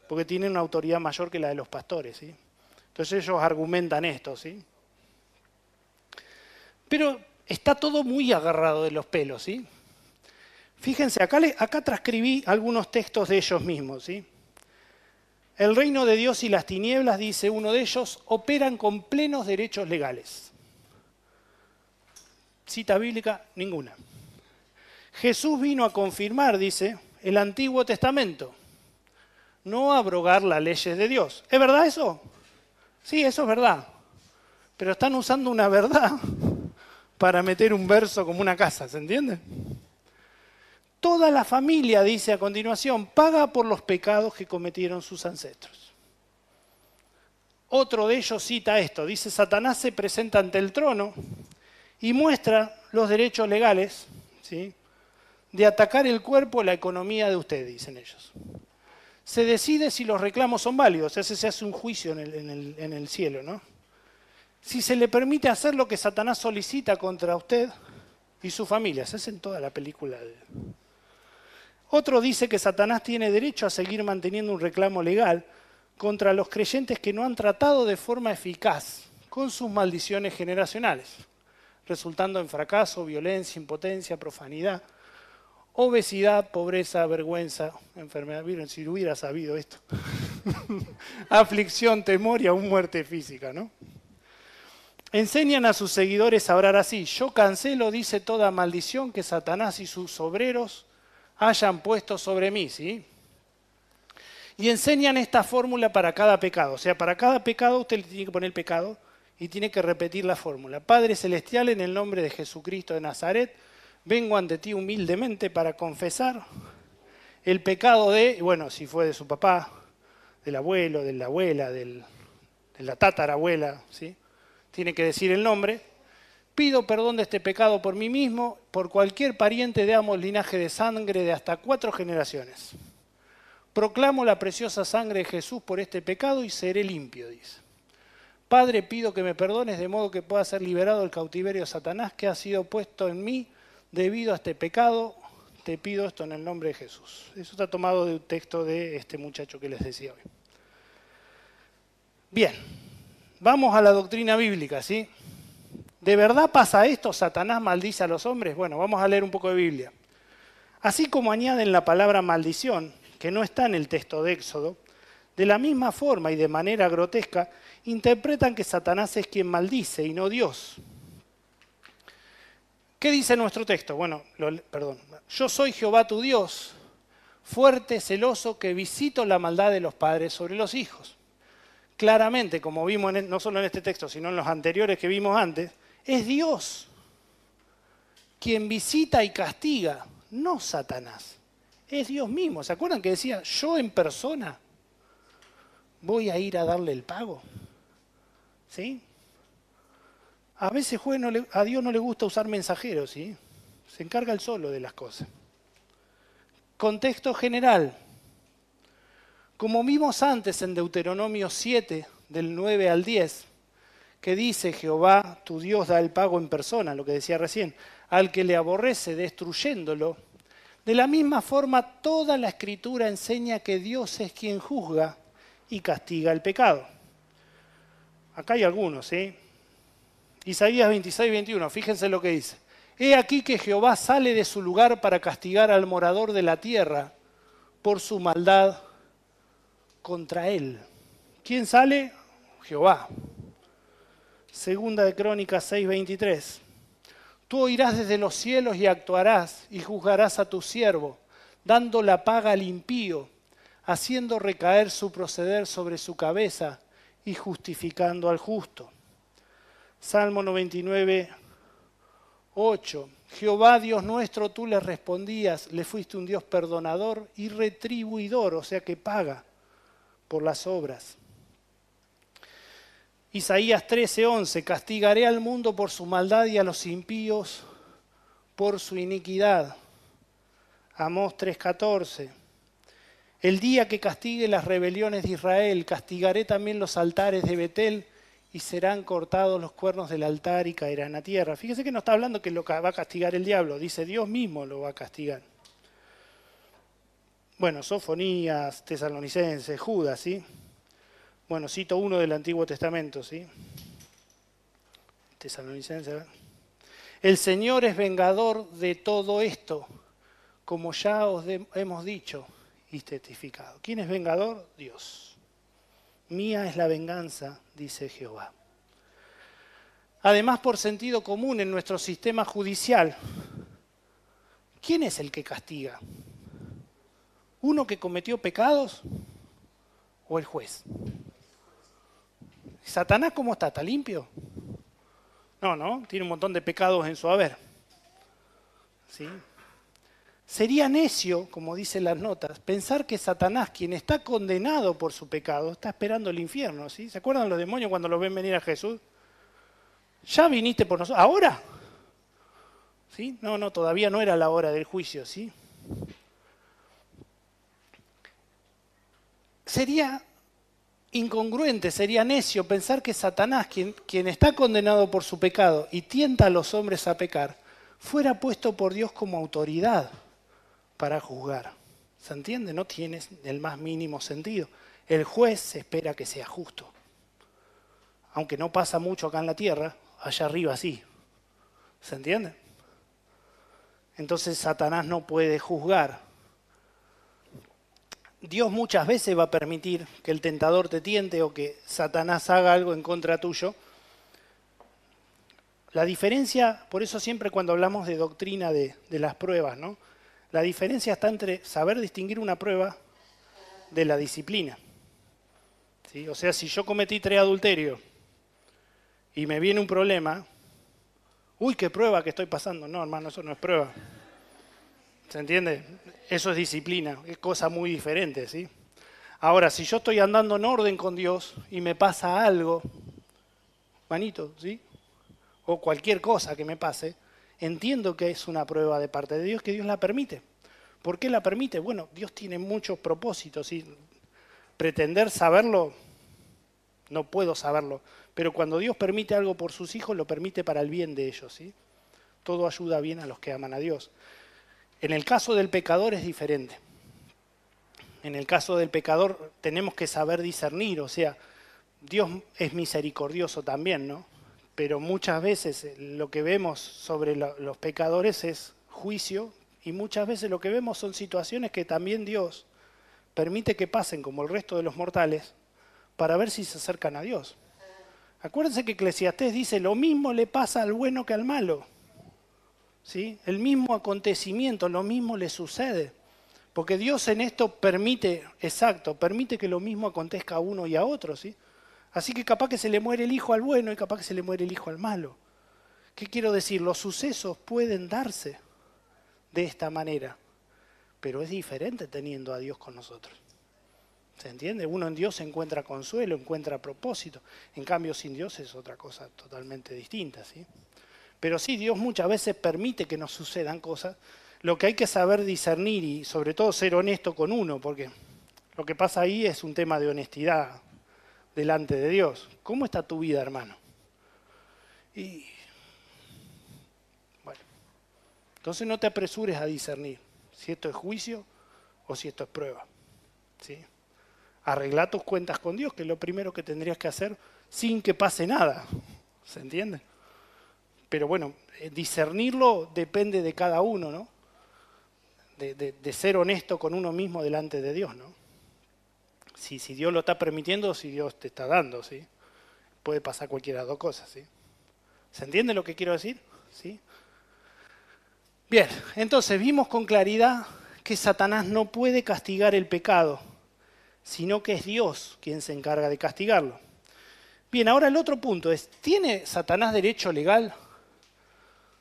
porque tienen una autoridad mayor que la de los pastores, ¿sí? Entonces ellos argumentan esto, ¿sí? Pero está todo muy agarrado de los pelos, ¿sí? Fíjense, acá transcribí algunos textos de ellos mismos, ¿sí? El reino de Dios y las tinieblas, dice uno de ellos, operan con plenos derechos legales. Cita bíblica, ninguna. Jesús vino a confirmar, dice, el Antiguo Testamento, no a abrogar las leyes de Dios. ¿Es verdad eso? Sí, eso es verdad. Pero están usando una verdad para meter un verso como una casa, ¿se entiende? Toda la familia, dice a continuación, paga por los pecados que cometieron sus ancestros. Otro de ellos cita esto, dice, Satanás se presenta ante el trono y muestra los derechos legales, ¿sí?, de atacar el cuerpo o la economía de usted, dicen ellos. Se decide si los reclamos son válidos, ese se hace un juicio en el cielo, ¿no? Si se le permite hacer lo que Satanás solicita contra usted y su familia, se hace en toda la película. Otro dice que Satanás tiene derecho a seguir manteniendo un reclamo legal contra los creyentes que no han tratado de forma eficaz con sus maldiciones generacionales, resultando en fracaso, violencia, impotencia, profanidad, obesidad, pobreza, vergüenza, enfermedad. Miren, si hubiera sabido esto. Aflicción, temor y aún muerte física, ¿no? Enseñan a sus seguidores a orar así. Yo cancelo, dice, toda maldición que Satanás y sus obreros hayan puesto sobre mí, ¿sí? Y enseñan esta fórmula para cada pecado. O sea, para cada pecado usted le tiene que poner el pecado y tiene que repetir la fórmula. Padre Celestial, en el nombre de Jesucristo de Nazaret, vengo ante ti humildemente para confesar el pecado de, bueno, si fue de su papá, del abuelo, de la abuela, de la tatarabuela, ¿sí? Tiene que decir el nombre. Pido perdón de este pecado por mí mismo, por cualquier pariente de ambos linaje de sangre de hasta 4 generaciones. Proclamo la preciosa sangre de Jesús por este pecado y seré limpio, dice. Padre, pido que me perdones de modo que pueda ser liberado del cautiverio de Satanás que ha sido puesto en mí debido a este pecado. Te pido esto en el nombre de Jesús. Eso está tomado de un texto de este muchacho que les decía hoy. Bien, vamos a la doctrina bíblica, ¿sí? ¿De verdad pasa esto? ¿Satanás maldice a los hombres? Bueno, vamos a leer un poco de Biblia. Así como añaden la palabra maldición, que no está en el texto de Éxodo, de la misma forma y de manera grotesca, interpretan que Satanás es quien maldice y no Dios. ¿Qué dice nuestro texto? Bueno, perdón. Yo soy Jehová tu Dios, fuerte, celoso, que visito la maldad de los padres sobre los hijos. Claramente, como vimos no solo en este texto, sino en los anteriores que vimos antes, es Dios quien visita y castiga, no Satanás. Es Dios mismo. ¿Se acuerdan que decía, yo en persona voy a ir a darle el pago? ¿Sí? A veces a Dios no le gusta usar mensajeros, ¿sí? Se encarga él solo de las cosas. Contexto general. Como vimos antes en Deuteronomio 7, del 9 al 10, que dice Jehová, tu Dios, da el pago en persona, lo que decía recién, al que le aborrece destruyéndolo. De la misma forma, toda la Escritura enseña que Dios es quien juzga y castiga el pecado. Acá hay algunos, ¿sí? Isaías 26, 21, fíjense lo que dice. He aquí que Jehová sale de su lugar para castigar al morador de la tierra por su maldad contra él. ¿Quién sale? Jehová. Segunda de Crónicas 6, 23. Tú oirás desde los cielos y actuarás y juzgarás a tu siervo, dando la paga al impío, haciendo recaer su proceder sobre su cabeza y justificando al justo. Salmo 99, 8. Jehová Dios nuestro, tú le respondías, le fuiste un Dios perdonador y retribuidor, o sea que paga por las obras. Isaías 13:11, castigaré al mundo por su maldad y a los impíos por su iniquidad. Amós 3:14, el día que castigue las rebeliones de Israel, castigaré también los altares de Betel y serán cortados los cuernos del altar y caerán a tierra. Fíjese que no está hablando que lo va a castigar el diablo, dice Dios mismo lo va a castigar. Bueno, Sofonías, Tesalonicenses, Judas, ¿sí? Bueno, cito uno del Antiguo Testamento, ¿sí? Tesalonicenses. El Señor es vengador de todo esto, como ya os hemos dicho y testificado. ¿Quién es vengador? Dios. Mía es la venganza, dice Jehová. Además, por sentido común en nuestro sistema judicial, ¿quién es el que castiga? ¿Uno que cometió pecados o el juez? ¿Satanás cómo está? ¿Está limpio? No, tiene un montón de pecados en su haber. ¿Sí? Sería necio, como dicen las notas, pensar que Satanás, quien está condenado por su pecado, está esperando el infierno. ¿Sí? ¿Se acuerdan los demonios cuando los ven venir a Jesús? Ya viniste por nosotros. ¿Ahora? ¿Sí? No, todavía no era la hora del juicio. ¿Sí? Sería incongruente, sería necio pensar que Satanás, quien está condenado por su pecado y tienta a los hombres a pecar, fuera puesto por Dios como autoridad para juzgar. ¿Se entiende? No tiene el más mínimo sentido. El juez espera que sea justo. Aunque no pasa mucho acá en la tierra, allá arriba sí. ¿Se entiende? Entonces Satanás no puede juzgar. Dios muchas veces va a permitir que el tentador te tiente o que Satanás haga algo en contra tuyo. La diferencia, por eso siempre cuando hablamos de doctrina de las pruebas, ¿no? La diferencia está entre saber distinguir una prueba de la disciplina. ¿Sí? O sea, si yo cometí 3 adulterios y me viene un problema, uy, qué prueba que estoy pasando. No, hermano, eso no es prueba. ¿Se entiende? Eso es disciplina, es cosa muy diferente, ¿sí? Ahora, si yo estoy andando en orden con Dios y me pasa algo, manito, ¿sí? O cualquier cosa que me pase, entiendo que es una prueba de parte de Dios, que Dios la permite. ¿Por qué la permite? Bueno, Dios tiene muchos propósitos, ¿sí? Pretender saberlo, no puedo saberlo, pero cuando Dios permite algo por sus hijos, lo permite para el bien de ellos, ¿sí? Todo ayuda bien a los que aman a Dios. En el caso del pecador es diferente. En el caso del pecador tenemos que saber discernir, o sea, Dios es misericordioso también, ¿no? Pero muchas veces lo que vemos sobre los pecadores es juicio y muchas veces lo que vemos son situaciones que también Dios permite que pasen como el resto de los mortales para ver si se acercan a Dios. Acuérdense que Eclesiastés dice, lo mismo le pasa al bueno que al malo. ¿Sí? El mismo acontecimiento, lo mismo le sucede. Porque Dios en esto permite que lo mismo acontezca a uno y a otro, ¿sí? Así que capaz que se le muere el hijo al bueno y capaz que se le muere el hijo al malo. ¿Qué quiero decir? Los sucesos pueden darse de esta manera, pero es diferente teniendo a Dios con nosotros. ¿Se entiende? Uno en Dios encuentra consuelo, encuentra propósito. En cambio, sin Dios es otra cosa totalmente distinta, ¿sí? Pero sí, Dios muchas veces permite que nos sucedan cosas. Lo que hay que saber discernir y sobre todo ser honesto con uno, porque lo que pasa ahí es un tema de honestidad delante de Dios. ¿Cómo está tu vida, hermano? Y bueno, entonces no te apresures a discernir si esto es juicio o si esto es prueba. ¿Sí? Arregla tus cuentas con Dios, que es lo primero que tendrías que hacer sin que pase nada. ¿Se entiende? Pero bueno, discernirlo depende de cada uno, ¿no? De ser honesto con uno mismo delante de Dios, ¿no? Si Dios lo está permitiendo, si Dios te está dando, ¿sí? Puede pasar cualquiera de 2 cosas, ¿sí? ¿Se entiende lo que quiero decir? ¿Sí? Bien, entonces vimos con claridad que Satanás no puede castigar el pecado, sino que es Dios quien se encarga de castigarlo. Bien, ahora el otro punto es, ¿tiene Satanás derecho legal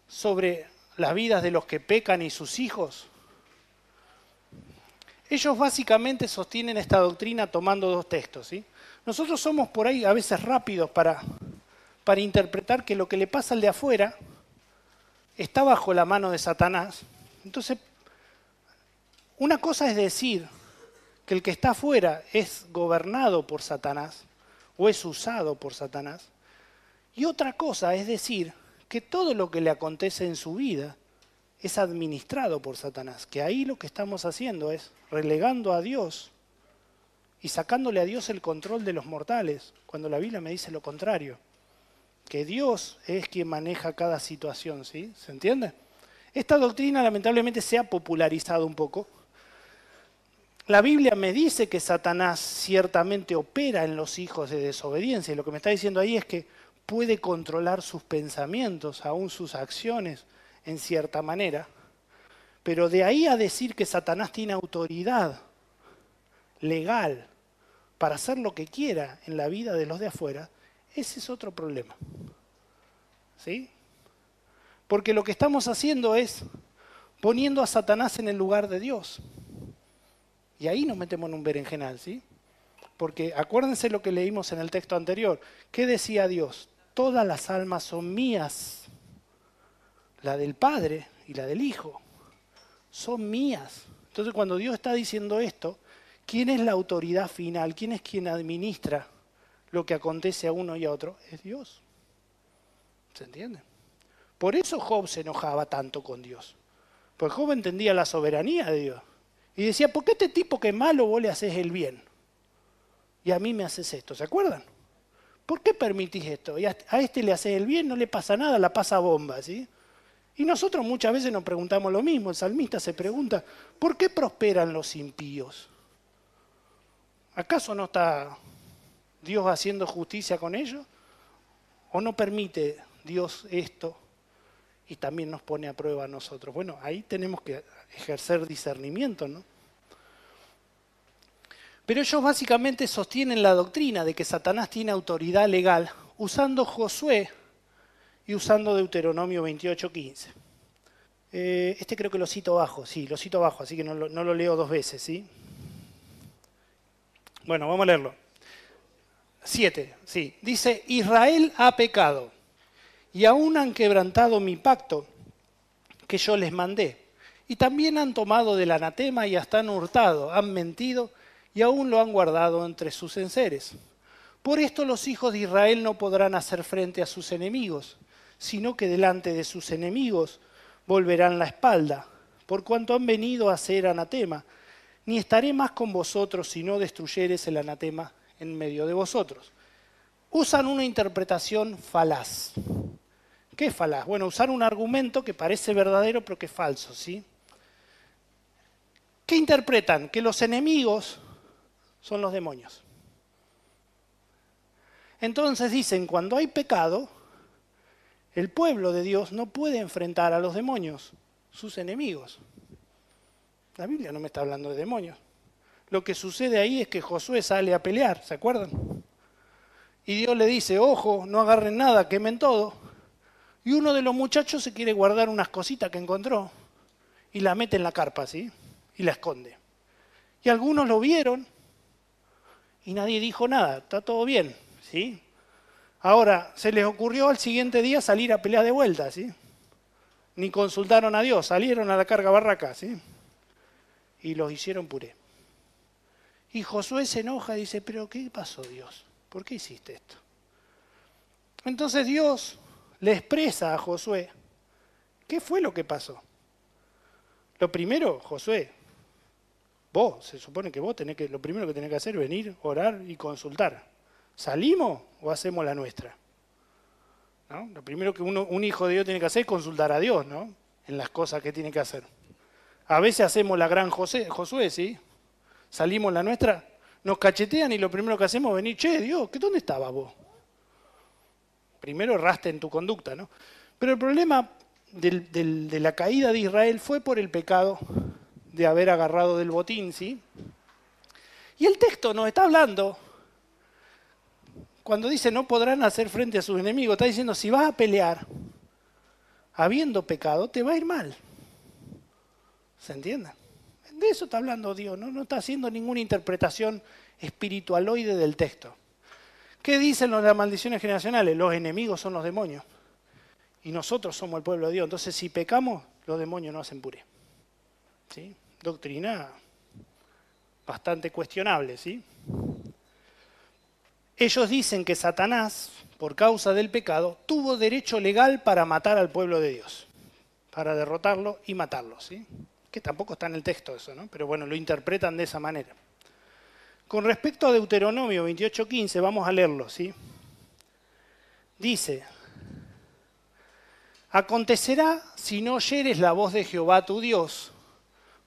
sobre las vidas de los que pecan y sus hijos? Ellos básicamente sostienen esta doctrina tomando dos textos, ¿sí? Nosotros somos por ahí a veces rápidos para interpretar que lo que le pasa al de afuera está bajo la mano de Satanás. Entonces, una cosa es decir que el que está afuera es gobernado por Satanás o es usado por Satanás. Y otra cosa es decir que todo lo que le acontece en su vida es administrado por Satanás. Que ahí lo que estamos haciendo es relegando a Dios y sacándole a Dios el control de los mortales, cuando la Biblia me dice lo contrario. Que Dios es quien maneja cada situación, ¿sí? ¿Se entiende? Esta doctrina lamentablemente se ha popularizado un poco. La Biblia me dice que Satanás ciertamente opera en los hijos de desobediencia, y lo que me está diciendo ahí es que puede controlar sus pensamientos, aún sus acciones, en cierta manera. Pero de ahí a decir que Satanás tiene autoridad legal para hacer lo que quiera en la vida de los de afuera, ese es otro problema. ¿Sí? Porque lo que estamos haciendo es poniendo a Satanás en el lugar de Dios. Y ahí nos metemos en un berenjenal, ¿sí? Porque acuérdense lo que leímos en el texto anterior. ¿Qué decía Dios? Todas las almas son mías. La del Padre y la del Hijo. Son mías. Entonces cuando Dios está diciendo esto, ¿quién es la autoridad final? ¿Quién es quien administra lo que acontece a uno y a otro? Es Dios. ¿Se entiende? Por eso Job se enojaba tanto con Dios. Porque Job entendía la soberanía de Dios. Y decía, ¿por qué este tipo que es malo vos le haces el bien? Y a mí me haces esto, ¿se acuerdan? ¿Por qué permitís esto? Y a este le haces el bien, no le pasa nada, la pasa bomba, ¿sí? Y nosotros muchas veces nos preguntamos lo mismo. El salmista se pregunta, ¿por qué prosperan los impíos? ¿Acaso no está Dios haciendo justicia con ellos? ¿O no permite Dios esto y también nos pone a prueba a nosotros? Bueno, ahí tenemos que ejercer discernimiento, ¿no? Pero ellos básicamente sostienen la doctrina de que Satanás tiene autoridad legal usando Josué y usando Deuteronomio 28:15. Este creo que lo cito abajo, sí, lo cito abajo, así que no lo leo dos veces, ¿sí? Bueno, vamos a leerlo. 7, sí. Dice, Israel ha pecado y aún han quebrantado mi pacto que yo les mandé. Y también han tomado del anatema y hasta han hurtado, han mentido y aún lo han guardado entre sus enseres. Por esto los hijos de Israel no podrán hacer frente a sus enemigos, sino que delante de sus enemigos volverán la espalda, por cuanto han venido a ser anatema. Ni estaré más con vosotros si no destruyeres el anatema en medio de vosotros. Usan una interpretación falaz. ¿Qué es falaz? Bueno, usar un argumento que parece verdadero pero que es falso, ¿sí? ¿Qué interpretan? Que los enemigos son los demonios. Entonces dicen, cuando hay pecado, el pueblo de Dios no puede enfrentar a los demonios, sus enemigos. La Biblia no me está hablando de demonios. Lo que sucede ahí es que Josué sale a pelear, ¿se acuerdan? Y Dios le dice, ojo, no agarren nada, quemen todo. Y uno de los muchachos se quiere guardar unas cositas que encontró y la mete en la carpa, ¿sí? Y la esconde. Y algunos lo vieron y nadie dijo nada, está todo bien, ¿sí? Ahora, se les ocurrió al siguiente día salir a pelear de vuelta, ¿sí? Ni consultaron a Dios, salieron a la carga barraca, ¿sí? Y los hicieron puré. Y Josué se enoja y dice, ¿pero qué pasó, Dios? ¿Por qué hiciste esto? Entonces Dios le expresa a Josué, ¿qué fue lo que pasó? Lo primero, Josué, se supone que vos lo primero que tenés que hacer es venir, orar y consultar. ¿Salimos o hacemos la nuestra? ¿No? Lo primero que un hijo de Dios tiene que hacer es consultar a Dios, ¿no? En las cosas que tiene que hacer. A veces hacemos la gran Josué, ¿sí? Salimos la nuestra, nos cachetean y lo primero que hacemos es venir, che, Dios, ¿dónde estabas vos? Primero erraste en tu conducta, ¿no? Pero el problema de la caída de Israel fue por el pecado de haber agarrado del botín, ¿sí? Y el texto nos está hablando, cuando dice no podrán hacer frente a sus enemigos, está diciendo si vas a pelear habiendo pecado, te va a ir mal. ¿Se entiende? De eso está hablando Dios, no está haciendo ninguna interpretación espiritualoide del texto. ¿Qué dicen las maldiciones generacionales? Los enemigos son los demonios y nosotros somos el pueblo de Dios. Entonces, si pecamos, los demonios no hacen puré. ¿Sí? Doctrina bastante cuestionable, ¿sí? Ellos dicen que Satanás, por causa del pecado, tuvo derecho legal para matar al pueblo de Dios, para derrotarlo y matarlo, ¿sí? Que tampoco está en el texto eso, ¿no? Pero bueno, lo interpretan de esa manera. Con respecto a Deuteronomio 28:15, vamos a leerlo, ¿sí? Dice: acontecerá si no oyeres la voz de Jehová tu Dios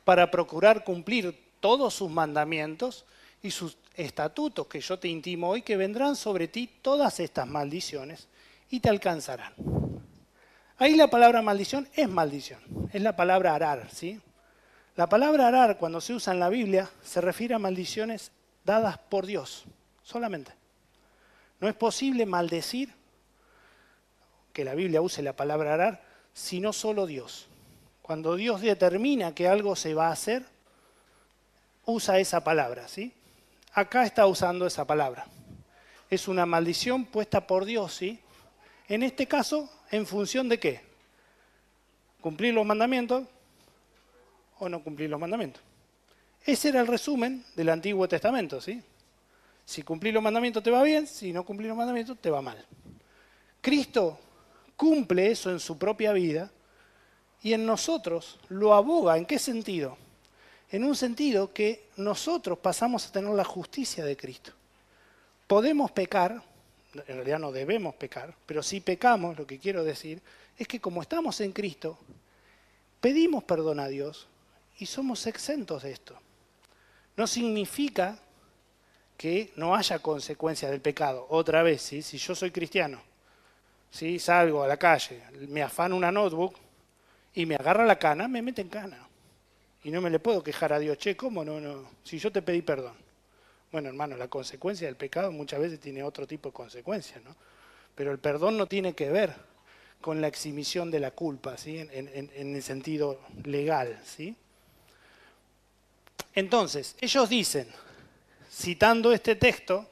para procurar cumplir todos sus mandamientos y sus estatutos que yo te intimo hoy, que vendrán sobre ti todas estas maldiciones y te alcanzarán. Ahí la palabra maldición, es la palabra arar, ¿sí? La palabra arar, cuando se usa en la Biblia, se refiere a maldiciones dadas por Dios, solamente. No es posible maldecir, que la Biblia use la palabra arar, sino solo Dios. Cuando Dios determina que algo se va a hacer, usa esa palabra, ¿sí? Acá está usando esa palabra. Es una maldición puesta por Dios, ¿sí? En este caso, ¿en función de qué? ¿Cumplir los mandamientos o no cumplir los mandamientos? Ese era el resumen del Antiguo Testamento, ¿sí? Si cumplís los mandamientos te va bien, si no cumplís los mandamientos te va mal. Cristo cumple eso en su propia vida y en nosotros lo aboga. ¿En qué sentido? En un sentido que nosotros pasamos a tener la justicia de Cristo. Podemos pecar, en realidad no debemos pecar, pero si pecamos, lo que quiero decir, es que como estamos en Cristo, pedimos perdón a Dios y somos exentos de esto. No significa que no haya consecuencias del pecado. Otra vez, ¿sí? Si yo soy cristiano, ¿sí? Salgo a la calle, me afano una notebook y me agarra la cana, me mete en cana. Y no me le puedo quejar a Dios, che, ¿cómo no? Si yo te pedí perdón. Bueno, hermano, la consecuencia del pecado muchas veces tiene otro tipo de consecuencias, ¿no? Pero el perdón no tiene que ver con la exhibición de la culpa, ¿sí? En el sentido legal, ¿sí? Entonces, ellos dicen, citando este texto,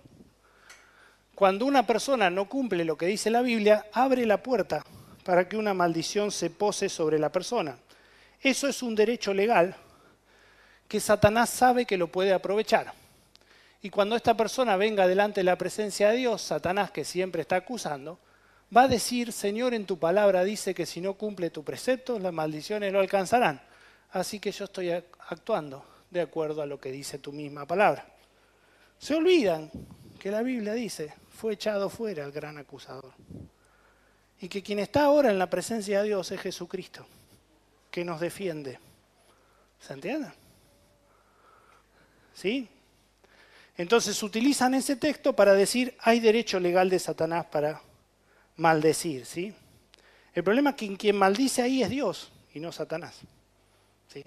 cuando una persona no cumple lo que dice la Biblia, abre la puerta para que una maldición se pose sobre la persona. Eso es un derecho legal que Satanás sabe que lo puede aprovechar. Y cuando esta persona venga delante de la presencia de Dios, Satanás, que siempre está acusando, va a decir: Señor, en tu palabra dice que si no cumple tu precepto, las maldiciones lo alcanzarán. Así que yo estoy actuando de acuerdo a lo que dice tu misma palabra. Se olvidan que la Biblia dice: fue echado fuera el gran acusador. Y que quien está ahora en la presencia de Dios es Jesucristo, que nos defiende. ¿Se entiende? ¿Sí? Entonces utilizan ese texto para decir: hay derecho legal de Satanás para maldecir, ¿sí? El problema es que quien maldice ahí es Dios y no Satanás, ¿sí?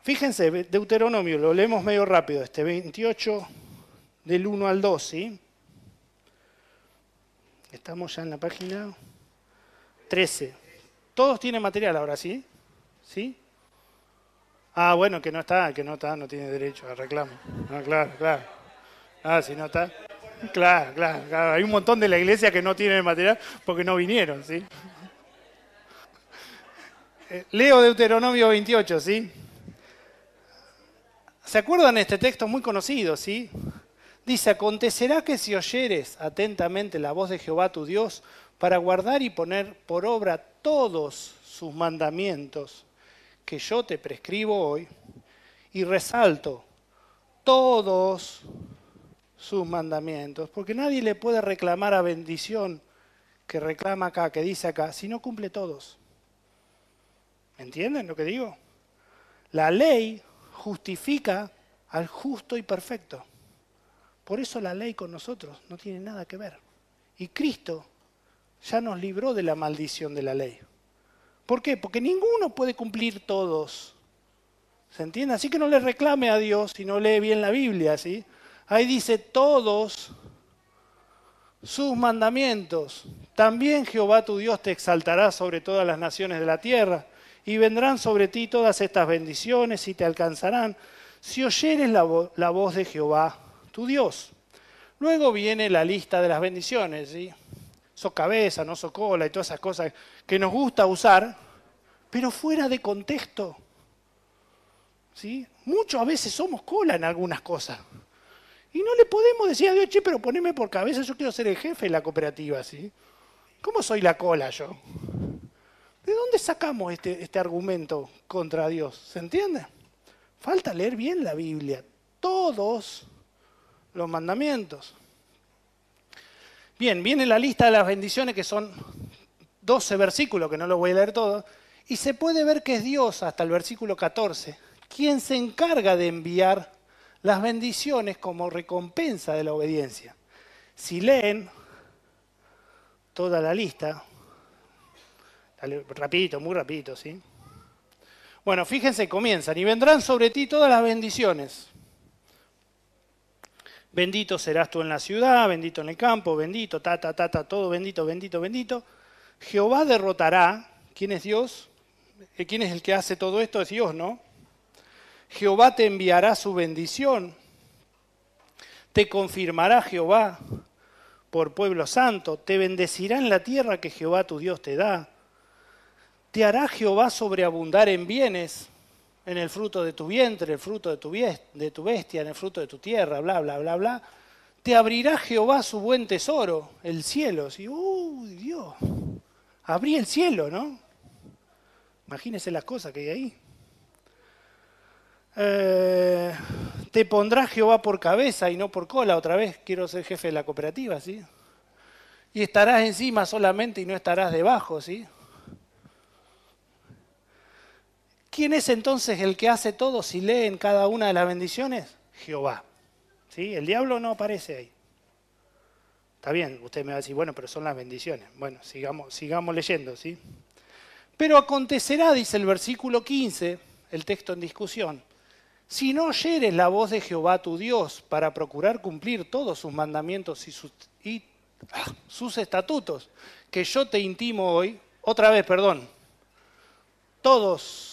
Fíjense, Deuteronomio, lo leemos medio rápido, 28 del 1 al 2, ¿sí? Estamos ya en la página 13. Todos tienen material ahora, ¿sí? ¿Sí? Ah, bueno, que no está, no tiene derecho a reclamo. Ah, claro. Ah, si no está. Claro. Hay un montón de la iglesia que no tienen material porque no vinieron, ¿sí? Leo Deuteronomio 28, ¿sí? ¿Se acuerdan de este texto muy conocido, sí? Dice: acontecerá que si oyeres atentamente la voz de Jehová tu Dios para guardar y poner por obra todos sus mandamientos que yo te prescribo hoy, y resalto todos sus mandamientos, porque nadie le puede reclamar a bendición que reclama acá, que dice acá, si no cumple todos. ¿Entienden lo que digo? La ley justifica al justo y perfecto. Por eso la ley con nosotros no tiene nada que ver. Y Cristo ya nos libró de la maldición de la ley. ¿Por qué? Porque ninguno puede cumplir todos. ¿Se entiende? Así que no le reclame a Dios si no lee bien la Biblia, ¿sí? Ahí dice todos sus mandamientos. También Jehová tu Dios te exaltará sobre todas las naciones de la tierra Y vendrán sobre ti todas estas bendiciones y te alcanzarán si oyeres la voz de Jehová, tu Dios. Luego viene la lista de las bendiciones, ¿sí? Sos cabeza, no sos cola y todas esas cosas que nos gusta usar, pero fuera de contexto. ¿Sí? Muchos a veces somos cola en algunas cosas. Y no le podemos decir a Dios, che, pero poneme por cabeza, yo quiero ser el jefe de la cooperativa, ¿sí? ¿Cómo soy la cola yo? ¿De dónde sacamos este argumento contra Dios? ¿Se entiende? Falta leer bien la Biblia, todos los mandamientos. Bien, viene la lista de las bendiciones que son 12 versículos, que no los voy a leer todos, y se puede ver que es Dios, hasta el versículo 14, quien se encarga de enviar las bendiciones como recompensa de la obediencia. Si leen toda la lista, rapidito, muy rapidito, ¿sí? Bueno, fíjense, comienzan, y vendrán sobre ti todas las bendiciones. Bendito serás tú en la ciudad, bendito en el campo, bendito, todo bendito, bendito, bendito. Jehová derrotará, ¿quién es Dios? ¿Quién es el que hace todo esto? Es Dios, ¿no? Jehová te enviará su bendición, te confirmará Jehová por pueblo santo, te bendecirá en la tierra que Jehová tu Dios te da, te hará Jehová sobreabundar en bienes, en el fruto de tu vientre, el fruto de tu bestia, en el fruto de tu tierra, bla, bla, bla, bla. Te abrirá Jehová su buen tesoro, el cielo. ¿Sí? ¡Uy, Dios! Abrí el cielo, ¿no? Imagínense las cosas que hay ahí. Te pondrá Jehová por cabeza y no por cola. Otra vez quiero ser jefe de la cooperativa, ¿sí? Y estarás encima solamente y no estarás debajo, ¿sí? ¿Quién es entonces el que hace todo si leen cada una de las bendiciones? Jehová. ¿Sí? El diablo no aparece ahí. Está bien, usted me va a decir, bueno, pero son las bendiciones. Bueno, sigamos leyendo, ¿sí? Pero acontecerá, dice el versículo 15, el texto en discusión, si no oyeres la voz de Jehová tu Dios para procurar cumplir todos sus mandamientos y sus estatutos, que yo te intimo hoy, otra vez, perdón, todos,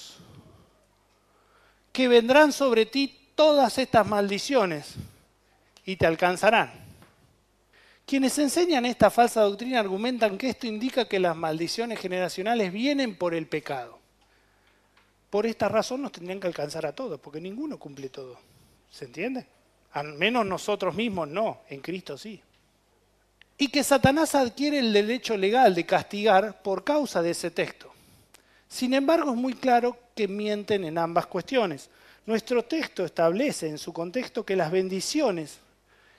que vendrán sobre ti todas estas maldiciones y te alcanzarán. Quienes enseñan esta falsa doctrina argumentan que esto indica que las maldiciones generacionales vienen por el pecado. Por esta razón nos tendrían que alcanzar a todos, porque ninguno cumple todo. ¿Se entiende? Al menos nosotros mismos no, en Cristo sí. Y que Satanás adquiere el derecho legal de castigar por causa de ese texto. Sin embargo, es muy claro que mienten en ambas cuestiones. Nuestro texto establece en su contexto que las bendiciones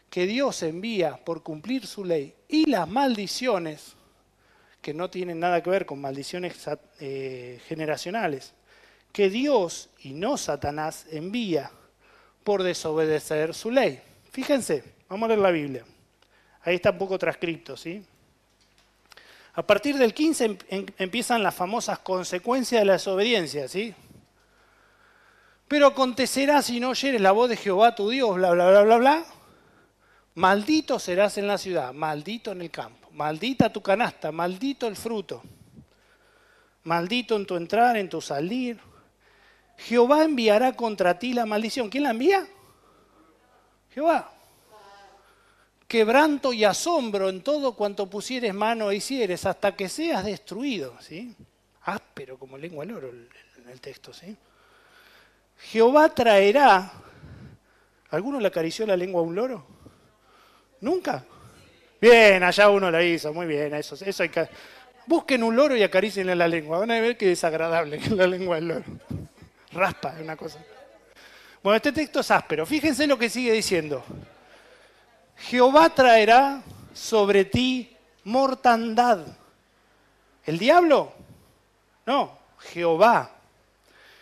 que Dios envía por cumplir su ley y las maldiciones, que no tienen nada que ver con maldiciones generacionales, que Dios y no Satanás envía por desobedecer su ley. Fíjense, vamos a leer la Biblia. Ahí está un poco transcripto, ¿sí? A partir del 15 empiezan las famosas consecuencias de la desobediencia, ¿sí? Pero acontecerá si no oyeres la voz de Jehová tu Dios, bla, bla, bla, bla, bla. Maldito serás en la ciudad, maldito en el campo, maldita tu canasta, maldito el fruto, maldito en tu entrar, en tu salir. Jehová enviará contra ti la maldición. ¿Quién la envía? Jehová. Quebranto y asombro en todo cuanto pusieres mano e hicieres, hasta que seas destruido, ¿sí? Áspero como lengua del oro en el texto, ¿sí? Jehová traerá. ¿Alguno le acarició la lengua a un loro? ¿Nunca? Bien, allá uno la hizo, muy bien, eso hay que... Busquen un loro y acaricienle la lengua, van a ver qué desagradable que es la lengua del loro. Raspa, es una cosa. Bueno, este texto es áspero, fíjense lo que sigue diciendo. Jehová traerá sobre ti mortandad. ¿El diablo? No, Jehová.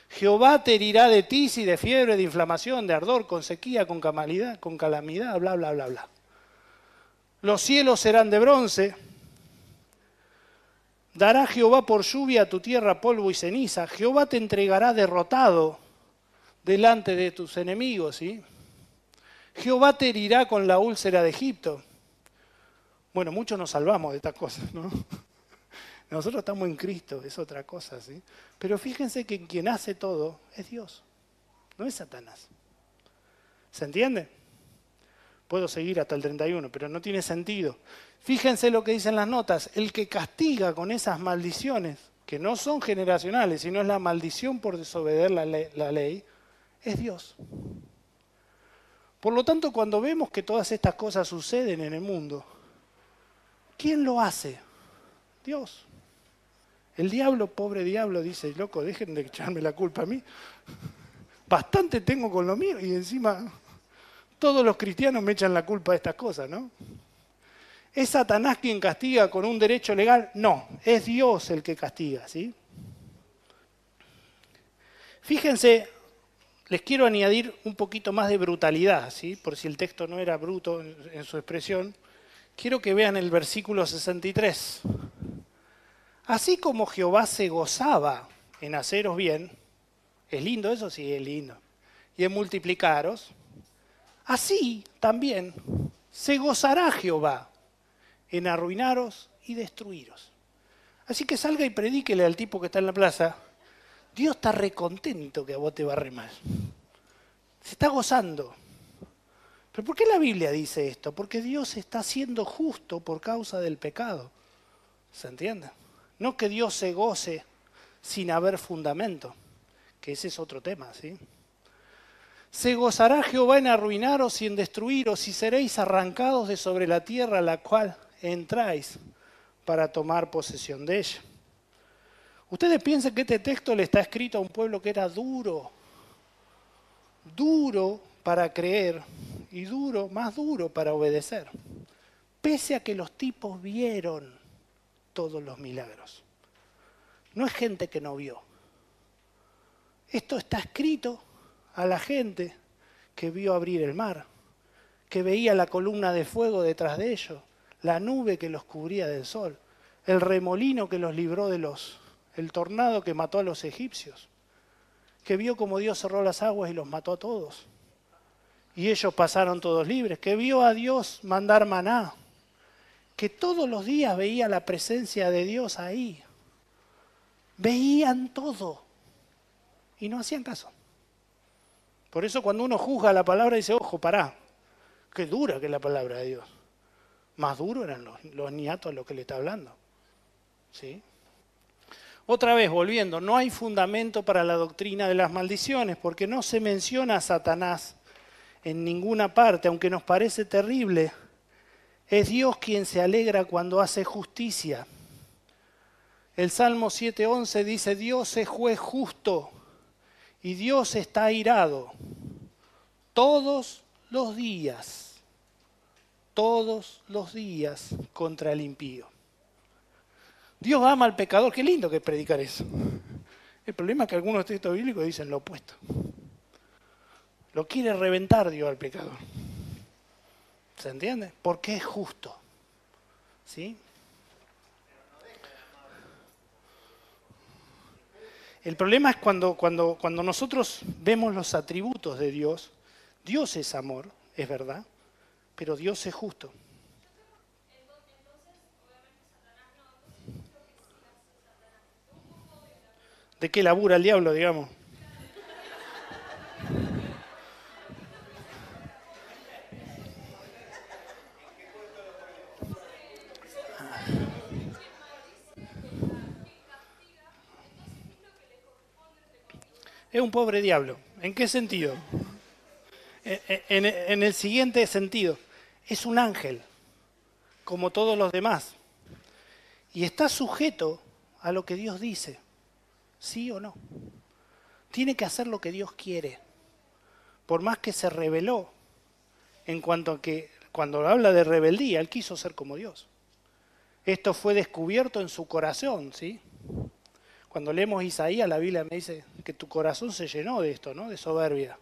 Jehová te herirá de tisis, de fiebre, de inflamación, de ardor, con sequía, con calamidad, bla, bla, bla, bla. Los cielos serán de bronce. Dará Jehová por lluvia a tu tierra polvo y ceniza. Jehová te entregará derrotado delante de tus enemigos, ¿sí? Jehová te herirá con la úlcera de Egipto. Bueno, muchos nos salvamos de estas cosas, ¿no? Nosotros estamos en Cristo, es otra cosa, ¿sí? Pero fíjense que quien hace todo es Dios, no es Satanás. ¿Se entiende? Puedo seguir hasta el 31, pero no tiene sentido. Fíjense lo que dicen las notas. El que castiga con esas maldiciones, que no son generacionales, sino es la maldición por desobedecer la ley, es Dios. Por lo tanto, cuando vemos que todas estas cosas suceden en el mundo, ¿quién lo hace? Dios. El diablo, pobre diablo, dice, loco, dejen de echarme la culpa a mí. Bastante tengo con lo mío y encima todos los cristianos me echan la culpa de estas cosas, ¿no? ¿Es Satanás quien castiga con un derecho legal? No, es Dios el que castiga, ¿sí? Fíjense, les quiero añadir un poquito más de brutalidad, ¿sí? Por si el texto no era bruto en su expresión. Quiero que vean el versículo 63. Así como Jehová se gozaba en haceros bien, ¿es lindo eso? Sí, es lindo. Y en multiplicaros, así también se gozará Jehová en arruinaros y destruiros. Así que salga y predíquele al tipo que está en la plaza, Dios está recontento que a vos te va re mal. Se está gozando. ¿Pero por qué la Biblia dice esto? Porque Dios está siendo justo por causa del pecado. ¿Se entiende? No que Dios se goce sin haber fundamento, que ese es otro tema, ¿sí? Se gozará Jehová en arruinaros y en destruiros, y seréis arrancados de sobre la tierra a la cual entráis para tomar posesión de ella. Ustedes piensan que este texto le está escrito a un pueblo que era duro para creer y más duro para obedecer, pese a que los tipos vieron todos los milagros. No es gente que no vio. Esto está escrito a la gente que vio abrir el mar, que veía la columna de fuego detrás de ellos, la nube que los cubría del sol, el remolino que los libró el tornado que mató a los egipcios, que vio como Dios cerró las aguas y los mató a todos. Y ellos pasaron todos libres, que vio a Dios mandar maná, que todos los días veía la presencia de Dios ahí. Veían todo y no hacían caso. Por eso cuando uno juzga la palabra dice, ojo, pará, qué dura que es la palabra de Dios. Más duro eran los niatos a los que le está hablando. ¿Sí? Otra vez, volviendo, no hay fundamento para la doctrina de las maldiciones, porque no se menciona a Satanás en ninguna parte, aunque nos parece terrible. Es Dios quien se alegra cuando hace justicia. El Salmo 7:11 dice, Dios es juez justo y Dios está airado todos los días contra el impío. Dios ama al pecador, qué lindo que es predicar eso. El problema es que algunos textos bíblicos dicen lo opuesto. Lo quiere reventar Dios al pecador. ¿Se entiende? Porque es justo. ¿Sí? El problema es cuando nosotros vemos los atributos de Dios. Dios es amor, es verdad, pero Dios es justo. ¿De qué labura el diablo, digamos? Es un pobre diablo. ¿En qué sentido? En el siguiente sentido. Es un ángel, como todos los demás. Y está sujeto a lo que Dios dice. ¿Sí o no? Tiene que hacer lo que Dios quiere. Por más que se rebeló, en cuanto a que cuando habla de rebeldía, él quiso ser como Dios. Esto fue descubierto en su corazón, ¿sí? Cuando leemos Isaías, la Biblia me dice que tu corazón se llenó de esto, ¿no? De soberbia.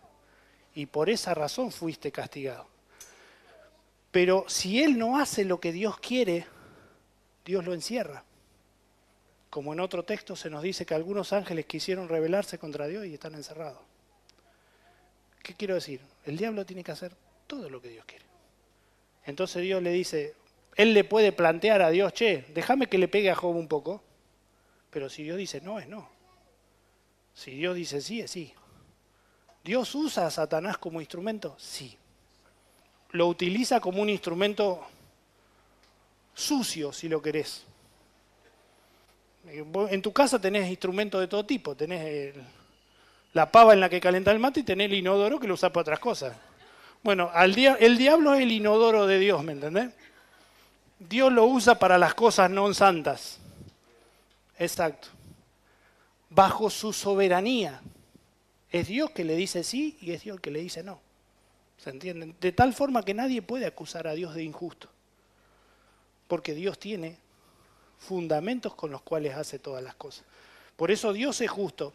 Y por esa razón fuiste castigado. Pero si él no hace lo que Dios quiere, Dios lo encierra. Como en otro texto se nos dice que algunos ángeles quisieron rebelarse contra Dios y están encerrados. ¿Qué quiero decir? El diablo tiene que hacer todo lo que Dios quiere. Entonces Dios le dice, él le puede plantear a Dios, che, déjame que le pegue a Job un poco. Pero si Dios dice no, es no. Si Dios dice sí, es sí. ¿Dios usa a Satanás como instrumento? Sí. Lo utiliza como un instrumento sucio, si lo querés. En tu casa tenés instrumentos de todo tipo. Tenés la pava en la que calentás el mate y tenés el inodoro que lo usás para otras cosas. Bueno, el diablo es el inodoro de Dios, ¿me entendés? Dios lo usa para las cosas no santas. Exacto. Bajo su soberanía. Es Dios que le dice sí y es Dios el que le dice no. ¿Se entienden? De tal forma que nadie puede acusar a Dios de injusto. Porque Dios tiene fundamentos con los cuales hace todas las cosas. Por eso Dios es justo,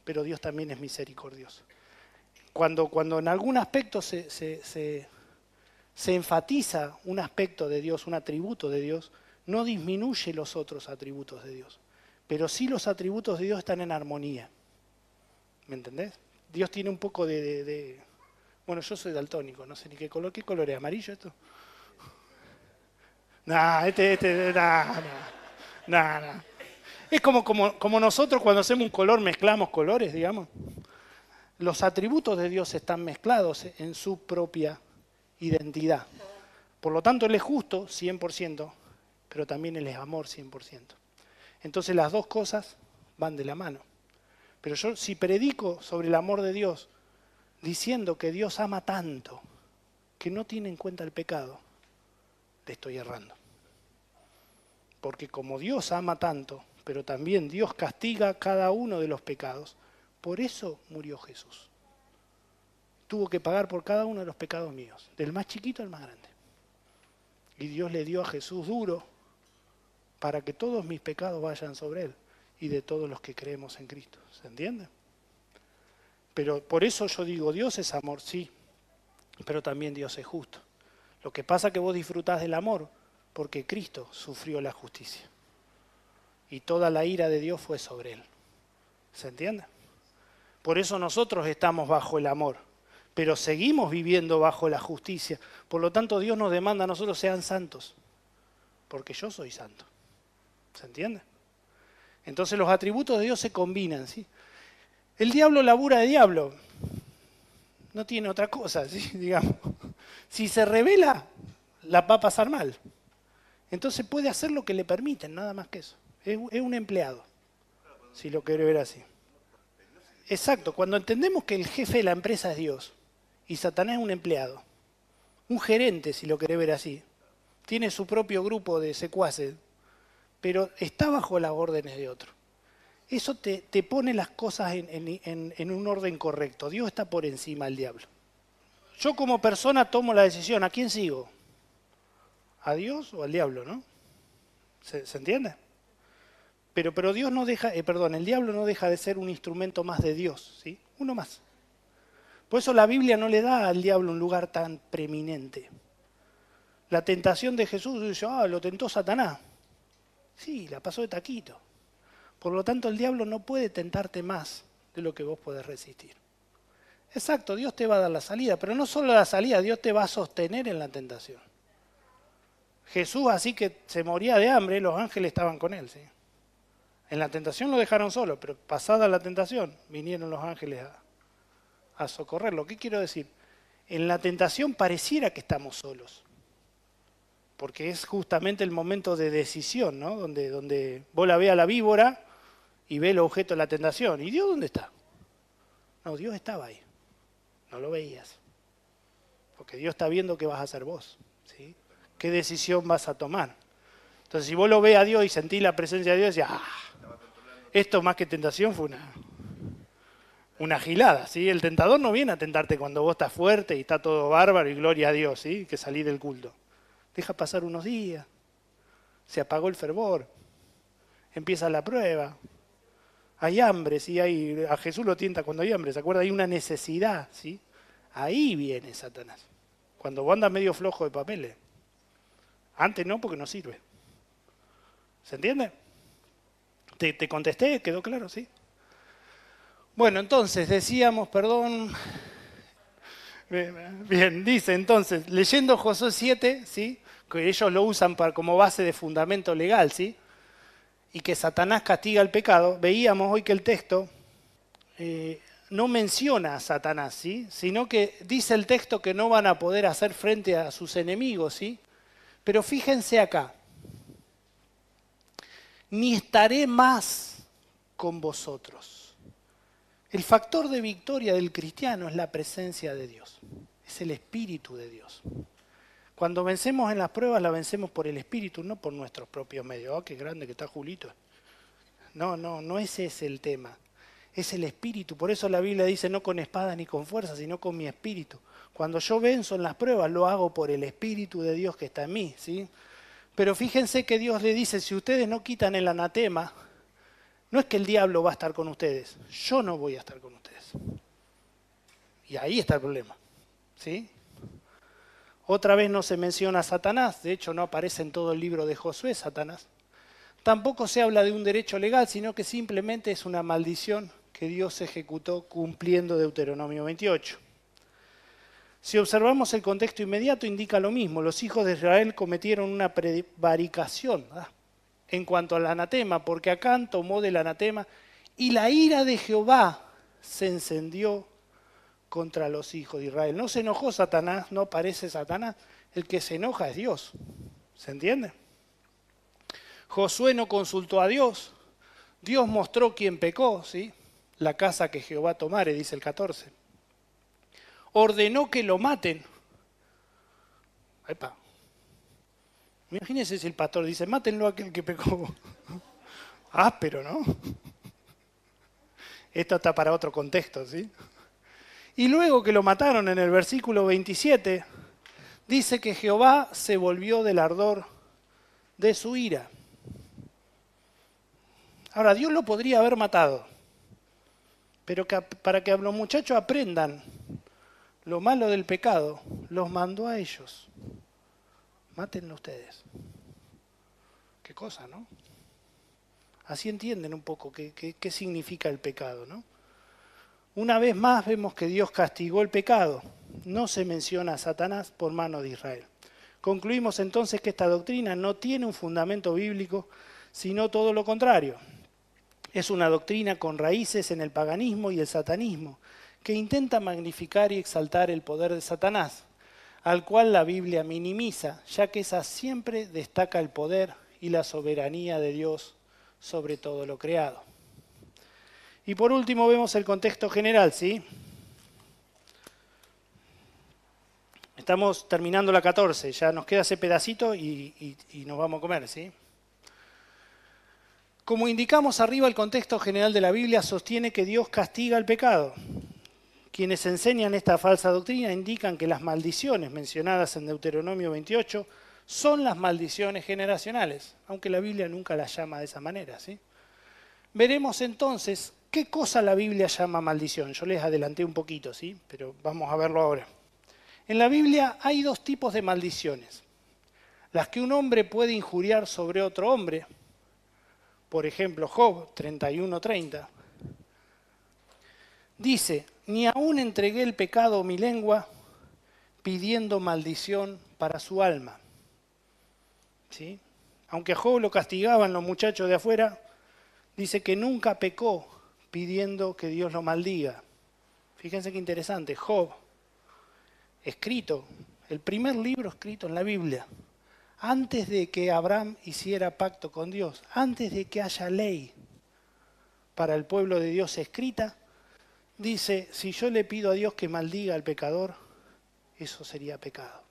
pero Dios también es misericordioso. Cuando en algún aspecto se enfatiza un aspecto de Dios, un atributo de Dios, no disminuye los otros atributos de Dios. Pero sí los atributos de Dios están en armonía. ¿Me entendés? Dios tiene un poco de... Bueno, yo soy daltónico, no sé ni qué color. ¿Qué color es? ¿Amarillo esto? Nah, nah. Es como nosotros cuando hacemos un color mezclamos colores, digamos. Los atributos de Dios están mezclados en su propia identidad. Por lo tanto, Él es justo 100%, pero también Él es amor 100%. Entonces las dos cosas van de la mano. Pero yo si predico sobre el amor de Dios, diciendo que Dios ama tanto, que no tiene en cuenta el pecado, le estoy errando. Porque como Dios ama tanto, pero también Dios castiga cada uno de los pecados, por eso murió Jesús. Tuvo que pagar por cada uno de los pecados míos, del más chiquito al más grande. Y Dios le dio a Jesús duro para que todos mis pecados vayan sobre Él y de todos los que creemos en Cristo. ¿Se entiende? Pero por eso yo digo, Dios es amor, sí, pero también Dios es justo. Lo que pasa es que vos disfrutás del amor porque Cristo sufrió la justicia. Y toda la ira de Dios fue sobre Él. ¿Se entiende? Por eso nosotros estamos bajo el amor, pero seguimos viviendo bajo la justicia. Por lo tanto, Dios nos demanda a nosotros sean santos, porque yo soy santo. ¿Se entiende? Entonces los atributos de Dios se combinan, ¿sí? El diablo labura de diablo. No tiene otra cosa, ¿sí? Digamos. Si se revela, la va a pasar mal. Entonces puede hacer lo que le permiten, nada más que eso. Es un empleado, si lo quiere ver así. Exacto, cuando entendemos que el jefe de la empresa es Dios y Satanás es un empleado, un gerente, si lo quiere ver así, tiene su propio grupo de secuaces, pero está bajo las órdenes de otro. Eso te pone las cosas en un orden correcto. Dios está por encima del diablo. Yo como persona tomo la decisión, ¿a quién sigo? ¿A Dios o al diablo, no? ¿Se entiende? Pero Dios no deja, el diablo no deja de ser un instrumento más de Dios, ¿sí? Uno más. Por eso la Biblia no le da al diablo un lugar tan preeminente. La tentación de Jesús dice, lo tentó Satanás. Sí, la pasó de taquito. Por lo tanto, el diablo no puede tentarte más de lo que vos podés resistir. Exacto, Dios te va a dar la salida, pero no solo la salida, Dios te va a sostener en la tentación. Jesús, así que se moría de hambre, los ángeles estaban con él, ¿sí? En la tentación lo dejaron solo, pero pasada la tentación, vinieron los ángeles a socorrerlo. ¿Qué quiero decir? En la tentación pareciera que estamos solos, porque es justamente el momento de decisión, ¿no? Donde vos la ves a la víbora y ves el objeto de la tentación. ¿Y Dios dónde está? No, Dios estaba ahí. No lo veías. Porque Dios está viendo qué vas a hacer vos, ¿sí? ¿Qué decisión vas a tomar? Entonces, si vos lo ves a Dios y sentís la presencia de Dios, decís, esto más que tentación fue una gilada, ¿sí? El tentador no viene a tentarte cuando vos estás fuerte y está todo bárbaro y gloria a Dios, ¿sí? Que salís del culto. Deja pasar unos días, se apagó el fervor, empieza la prueba, hay hambre, ¿sí? A Jesús lo tienta cuando hay hambre, ¿se acuerda? Hay una necesidad, ¿sí? Ahí viene Satanás, cuando vos andas medio flojo de papeles. Antes no, porque no sirve. ¿Se entiende? ¿Te contesté? ¿Quedó claro? ¿Sí? Bueno, entonces, decíamos, perdón. Bien, dice entonces, leyendo Josué 7, ¿sí? Que ellos lo usan como base de fundamento legal, ¿sí? y que Satanás castiga el pecado, veíamos hoy que el texto no menciona a Satanás, ¿sí? Sino que dice el texto que no van a poder hacer frente a sus enemigos, ¿sí? Pero fíjense acá, ni estaré más con vosotros. El factor de victoria del cristiano es la presencia de Dios, es el Espíritu de Dios. Cuando vencemos en las pruebas, la vencemos por el Espíritu, no por nuestros propios medios. ¡Oh, qué grande que está Julito! No ese es el tema. Es el Espíritu. Por eso la Biblia dice no con espada ni con fuerza, sino con mi Espíritu. Cuando yo venzo en las pruebas, lo hago por el Espíritu de Dios que está en mí, ¿sí? Pero fíjense que Dios le dice, si ustedes no quitan el anatema, no es que el diablo va a estar con ustedes, yo no voy a estar con ustedes. Y ahí está el problema, ¿sí? Otra vez no se menciona a Satanás, de hecho no aparece en todo el libro de Josué Satanás. Tampoco se habla de un derecho legal, sino que simplemente es una maldición que Dios ejecutó cumpliendo Deuteronomio 28. Si observamos el contexto inmediato, indica lo mismo. Los hijos de Israel cometieron una prevaricación en cuanto al anatema, porque Acán tomó del anatema y la ira de Jehová se encendió contra los hijos de Israel. No se enojó Satanás, no parece Satanás, el que se enoja es Dios. ¿Se entiende? Josué no consultó a Dios, Dios mostró quién pecó, ¿sí? La casa que Jehová tomare, dice el 14. Ordenó que lo maten. Epa. Imagínense si el pastor dice, mátenlo a aquel que pecó. Áspero, ¿no? Esto está para otro contexto, ¿sí? Y luego que lo mataron en el versículo 27, dice que Jehová se volvió del ardor de su ira. Ahora, Dios lo podría haber matado, pero para que los muchachos aprendan lo malo del pecado, los mandó a ellos. Mátenlo ustedes. Qué cosa, ¿no? Así entienden un poco qué significa el pecado, ¿no? Una vez más vemos que Dios castigó el pecado. No se menciona a Satanás por mano de Israel. Concluimos entonces que esta doctrina no tiene un fundamento bíblico, sino todo lo contrario. Es una doctrina con raíces en el paganismo y el satanismo, que intenta magnificar y exaltar el poder de Satanás, al cual la Biblia minimiza, ya que esa siempre destaca el poder y la soberanía de Dios sobre todo lo creado. Y por último vemos el contexto general, ¿sí? Estamos terminando la 14, ya nos queda ese pedacito y nos vamos a comer, ¿sí? Como indicamos arriba, el contexto general de la Biblia sostiene que Dios castiga el pecado. Quienes enseñan esta falsa doctrina indican que las maldiciones mencionadas en Deuteronomio 28 son las maldiciones generacionales, aunque la Biblia nunca las llama de esa manera, ¿sí? Veremos entonces qué cosa la Biblia llama maldición. Yo les adelanté un poquito, ¿sí? Pero vamos a verlo ahora. En la Biblia hay dos tipos de maldiciones. Las que un hombre puede injuriar sobre otro hombre. Por ejemplo, Job 31:30. Dice, ni aún entregué el pecado a mi lengua pidiendo maldición para su alma. ¿Sí? Aunque a Job lo castigaban los muchachos de afuera, dice que nunca pecó pidiendo que Dios lo maldiga. Fíjense qué interesante, Job, escrito, el primer libro escrito en la Biblia, antes de que Abraham hiciera pacto con Dios, antes de que haya ley para el pueblo de Dios escrita, dice, si yo le pido a Dios que maldiga al pecador, eso sería pecado.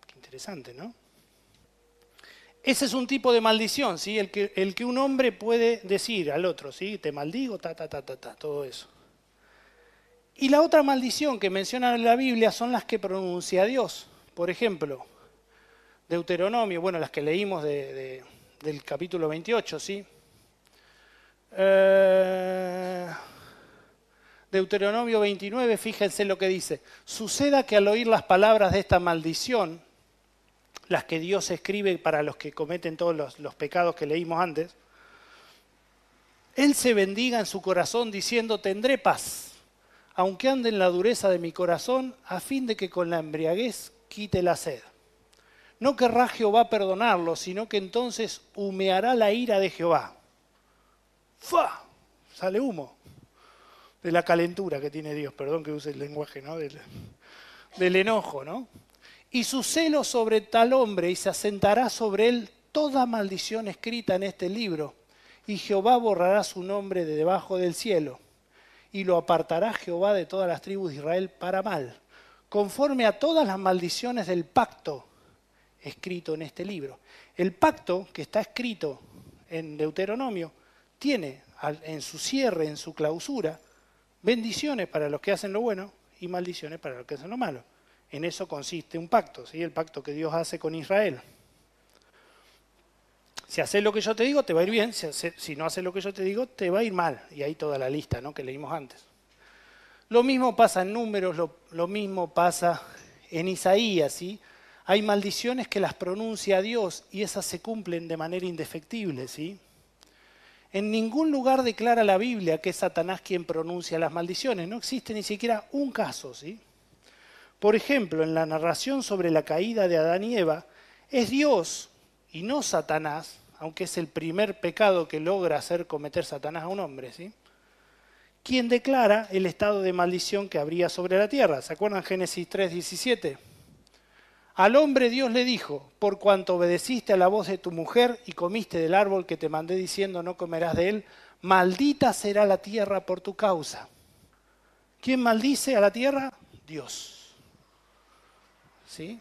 Qué interesante, ¿no? Ese es un tipo de maldición, ¿sí? El que un hombre puede decir al otro, ¿sí? Te maldigo, todo eso. Y la otra maldición que menciona en la Biblia son las que pronuncia Dios. Por ejemplo, Deuteronomio, bueno, las que leímos del capítulo 28, ¿sí? Deuteronomio 29, fíjense lo que dice. Suceda que al oír las palabras de esta maldición, las que Dios escribe para los que cometen todos los pecados que leímos antes, Él se bendiga en su corazón diciendo, tendré paz, aunque ande en la dureza de mi corazón, a fin de que con la embriaguez quite la sed. No querrá Jehová perdonarlo, sino que entonces humeará la ira de Jehová. ¡Fua! Sale humo de la calentura que tiene Dios. Perdón que use el lenguaje, ¿no? Del enojo, ¿no? Y su celo sobre tal hombre, y se asentará sobre él toda maldición escrita en este libro. Y Jehová borrará su nombre de debajo del cielo. Y lo apartará Jehová de todas las tribus de Israel para mal, conforme a todas las maldiciones del pacto escrito en este libro. El pacto que está escrito en Deuteronomio tiene en su cierre, en su clausura, bendiciones para los que hacen lo bueno y maldiciones para los que hacen lo malo. En eso consiste un pacto, ¿sí? El pacto que Dios hace con Israel. Si haces lo que yo te digo, te va a ir bien. Si no haces lo que yo te digo, te va a ir mal. Y ahí toda la lista, ¿no?, que leímos antes. Lo mismo pasa en Números, lo mismo pasa en Isaías, ¿sí? Hay maldiciones que las pronuncia Dios y esas se cumplen de manera indefectible, ¿sí? En ningún lugar declara la Biblia que es Satanás quien pronuncia las maldiciones. No existe ni siquiera un caso, ¿sí? Por ejemplo, en la narración sobre la caída de Adán y Eva, es Dios y no Satanás, aunque es el primer pecado que logra hacer cometer Satanás a un hombre, ¿sí?, quien declara el estado de maldición que habría sobre la tierra. ¿Se acuerdan Génesis 3:17? Al hombre Dios le dijo: por cuanto obedeciste a la voz de tu mujer y comiste del árbol que te mandé diciendo no comerás de él, maldita será la tierra por tu causa. ¿Quién maldice a la tierra? Dios. ¿Sí?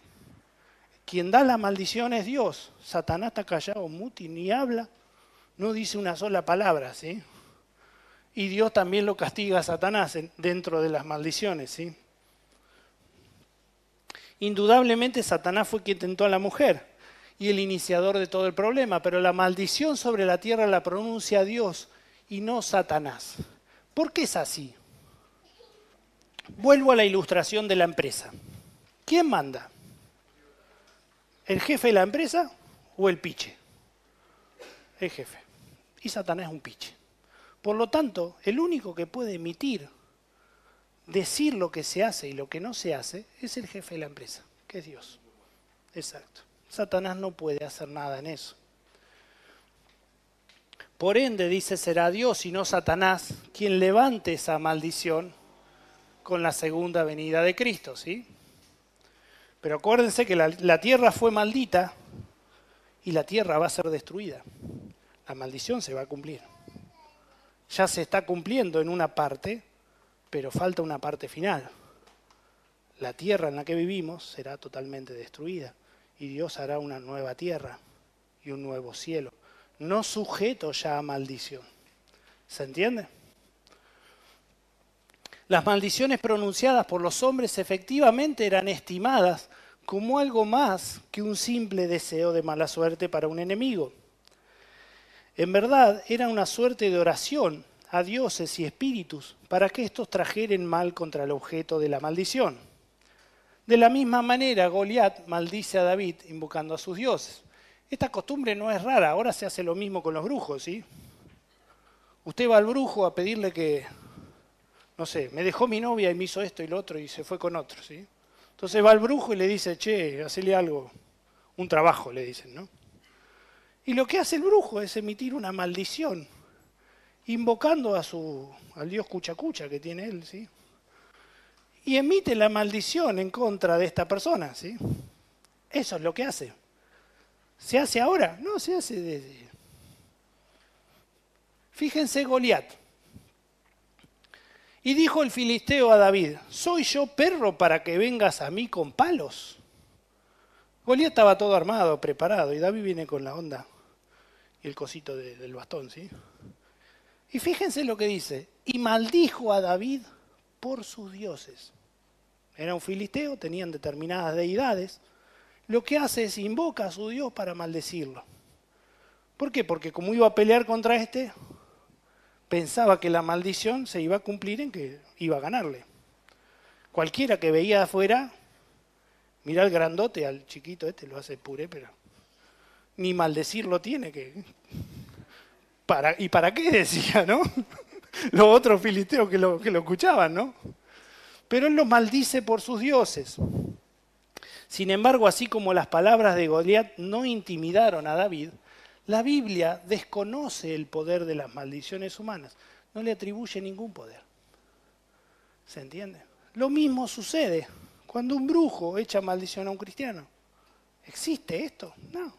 Quien da la maldición es Dios. Satanás está callado, muti, ni habla, no dice una sola palabra, ¿sí? Y Dios también lo castiga a Satanás dentro de las maldiciones, ¿sí? Indudablemente Satanás fue quien tentó a la mujer y el iniciador de todo el problema, pero la maldición sobre la tierra la pronuncia Dios y no Satanás. ¿Por qué es así? Vuelvo a la ilustración de la empresa. ¿Quién manda? ¿El jefe de la empresa o el piche? El jefe. Y Satanás es un piche. Por lo tanto, el único que puede emitir, decir lo que se hace y lo que no se hace, es el jefe de la empresa, que es Dios. Exacto. Satanás no puede hacer nada en eso. Por ende, dice, será Dios y no Satanás quien levante esa maldición con la segunda venida de Cristo, ¿sí? Pero acuérdense que la tierra fue maldita y la tierra va a ser destruida. La maldición se va a cumplir. Ya se está cumpliendo en una parte, pero falta una parte final. La tierra en la que vivimos será totalmente destruida y Dios hará una nueva tierra y un nuevo cielo, no sujeto ya a maldición. ¿Se entiende? Las maldiciones pronunciadas por los hombres efectivamente eran estimadas como algo más que un simple deseo de mala suerte para un enemigo. En verdad, era una suerte de oración a dioses y espíritus para que estos trajeren mal contra el objeto de la maldición. De la misma manera, Goliat maldice a David invocando a sus dioses. Esta costumbre no es rara, ahora se hace lo mismo con los brujos, ¿sí? Usted va al brujo a pedirle que, no sé, me dejó mi novia y me hizo esto y lo otro y se fue con otro, ¿sí? Entonces va al brujo y le dice, che, hacele algo, un trabajo, le dicen, ¿no? Y lo que hace el brujo es emitir una maldición, invocando al dios Cuchacucha que tiene él, ¿sí? Y emite la maldición en contra de esta persona, ¿sí? Eso es lo que hace. ¿Se hace ahora? No, se hace desde... Fíjense Goliat. Y dijo el filisteo a David, ¿soy yo perro para que vengas a mí con palos? Goliat estaba todo armado, preparado, y David viene con la onda y el cosito del bastón, ¿sí? Y fíjense lo que dice, y maldijo a David por sus dioses. Era un filisteo, tenían determinadas deidades. Lo que hace es invoca a su Dios para maldecirlo. ¿Por qué? Porque como iba a pelear contra este, pensaba que la maldición se iba a cumplir en que iba a ganarle. Cualquiera que veía afuera, mira al grandote, al chiquito este lo hace puré, pero ni maldecirlo tiene que... ¿Y para qué decía, no? Los otros filisteos que lo escuchaban, ¿no? Pero él los maldice por sus dioses. Sin embargo, así como las palabras de Goliat no intimidaron a David, la Biblia desconoce el poder de las maldiciones humanas, no le atribuye ningún poder. ¿Se entiende? Lo mismo sucede cuando un brujo echa maldición a un cristiano. ¿Existe esto? No.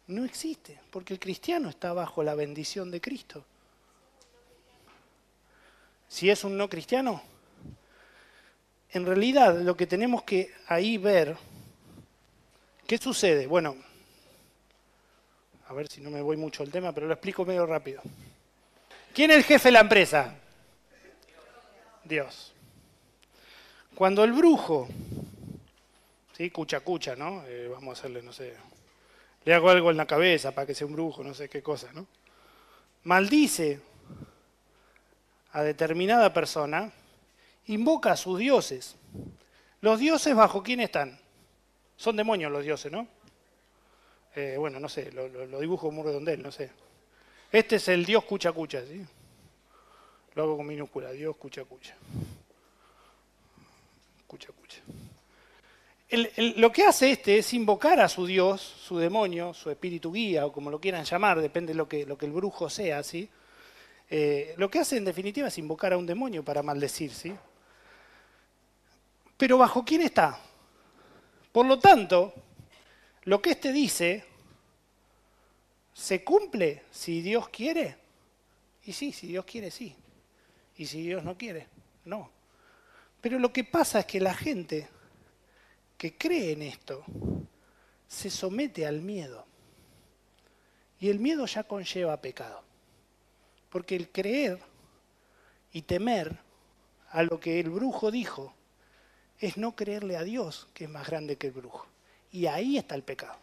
No existe, porque el cristiano está bajo la bendición de Cristo. Si es un no cristiano, en realidad lo que tenemos que ahí ver, ¿qué sucede? Bueno, a ver si no me voy mucho al tema, pero lo explico medio rápido. ¿Quién es el jefe de la empresa? Dios. Cuando el brujo, ¿sí? Cucha, ¿no? Vamos a hacerle, no sé, le hago algo en la cabeza para que sea un brujo, no sé qué cosa, ¿no? Maldice a determinada persona, invoca a sus dioses. ¿Los dioses bajo quién están? Son demonios los dioses, ¿no? Bueno, no sé, lo dibujo muy redondel, no sé. Este es el dios Cucha, ¿sí? Lo hago con minúscula, dios Cucha. Cucha. Lo que hace este es invocar a su dios, su demonio, su espíritu guía, o como lo quieran llamar, depende de lo que el brujo sea, ¿sí? Lo que hace en definitiva es invocar a un demonio para maldecir, ¿sí? Pero ¿bajo quién está? Por lo tanto, lo que este dice, ¿se cumple si Dios quiere? Y sí, si Dios quiere, sí. Y si Dios no quiere, no. Pero lo que pasa es que la gente que cree en esto se somete al miedo. Y el miedo ya conlleva pecado. Porque el creer y temer a lo que el brujo dijo es no creerle a Dios, que es más grande que el brujo. Y ahí está el pecado.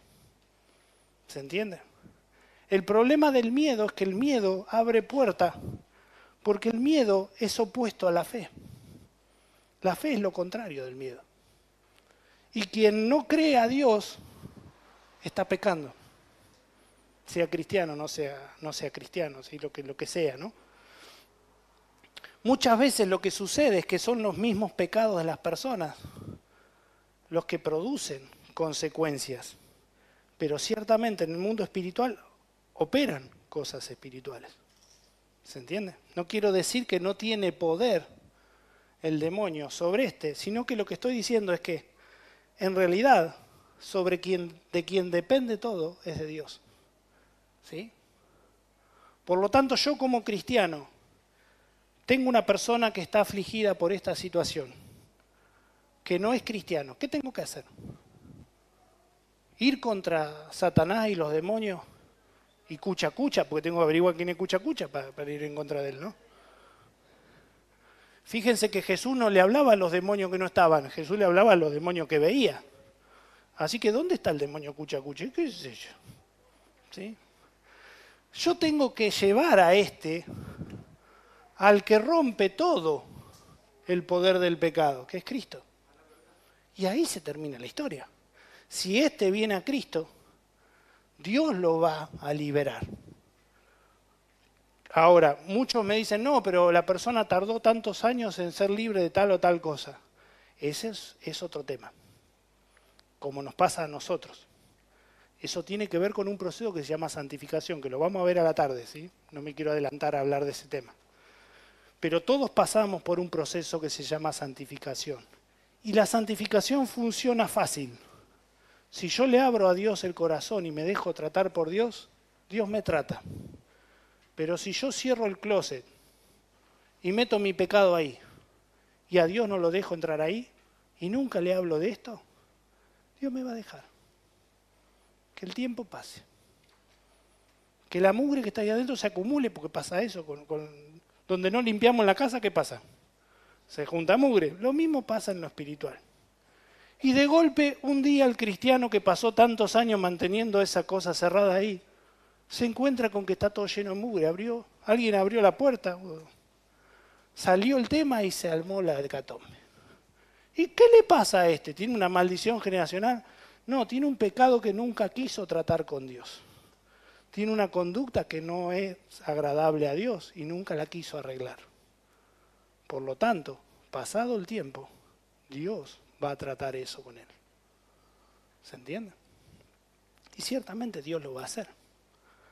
¿Se entiende? El problema del miedo es que el miedo abre puerta, porque el miedo es opuesto a la fe. La fe es lo contrario del miedo. Y quien no cree a Dios está pecando. Sea cristiano, no sea cristiano, ¿sí? lo que sea, ¿no? Muchas veces lo que sucede es que son los mismos pecados de las personas los que producen consecuencias. Pero ciertamente en el mundo espiritual operan cosas espirituales. ¿Se entiende? No quiero decir que no tiene poder el demonio sobre este, sino que lo que estoy diciendo es que en realidad de quien depende todo es de Dios. ¿Sí? Por lo tanto, yo como cristiano tengo una persona que está afligida por esta situación, que no es cristiano. ¿Qué tengo que hacer? ¿Ir contra Satanás y los demonios y Cucha, porque tengo que averiguar quién es Cucha para ir en contra de él, ¿no? Fíjense que Jesús no le hablaba a los demonios que no estaban, Jesús le hablaba a los demonios que veía. Así que, ¿dónde está el demonio Cucha? ¿Qué sé yo? ¿Sí? Yo tengo que llevar a este al que rompe todo el poder del pecado, que es Cristo. Y ahí se termina la historia. Si este viene a Cristo, Dios lo va a liberar. Ahora, muchos me dicen, no, pero la persona tardó tantos años en ser libre de tal o tal cosa. Ese es otro tema, como nos pasa a nosotros. Eso tiene que ver con un proceso que se llama santificación, que lo vamos a ver a la tarde, ¿sí? No me quiero adelantar a hablar de ese tema. Pero todos pasamos por un proceso que se llama santificación. Y la santificación funciona fácil. Si yo le abro a Dios el corazón y me dejo tratar por Dios, Dios me trata. Pero si yo cierro el closet y meto mi pecado ahí, y a Dios no lo dejo entrar ahí, y nunca le hablo de esto, Dios me va a dejar. Que el tiempo pase. Que la mugre que está ahí adentro se acumule, porque pasa eso. Donde no limpiamos la casa, ¿qué pasa? Se junta mugre. Lo mismo pasa en lo espiritual. Y de golpe, un día el cristiano que pasó tantos años manteniendo esa cosa cerrada ahí, se encuentra con que está todo lleno de mugre. Alguien abrió la puerta, salió el tema y se armó la hecatombe. ¿Y qué le pasa a este? ¿Tiene una maldición generacional? No, tiene un pecado que nunca quiso tratar con Dios. Tiene una conducta que no es agradable a Dios y nunca la quiso arreglar. Por lo tanto, pasado el tiempo, Dios va a tratar eso con él. ¿Se entiende? Y ciertamente Dios lo va a hacer.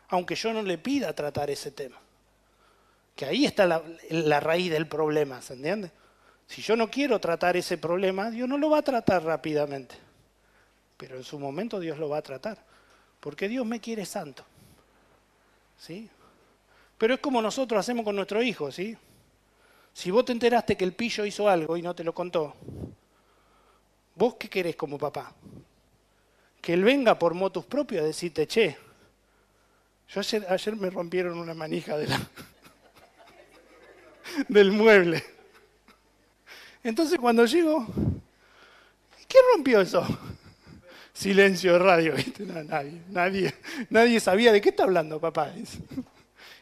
Aunque yo no le pida tratar ese tema. Que ahí está la raíz del problema, ¿se entiende? Si yo no quiero tratar ese problema, Dios no lo va a tratar rápidamente. Pero en su momento Dios lo va a tratar. Porque Dios me quiere santo. ¿Sí? Pero es como nosotros hacemos con nuestro hijo, ¿sí? Si vos te enteraste que el pillo hizo algo y no te lo contó, ¿vos qué querés como papá? Que él venga por motus propio a decirte, che, yo ayer me rompieron una manija del mueble. Entonces cuando llego, ¿qué rompió eso? Silencio de radio, ¿viste? No, nadie sabía de qué está hablando, papá.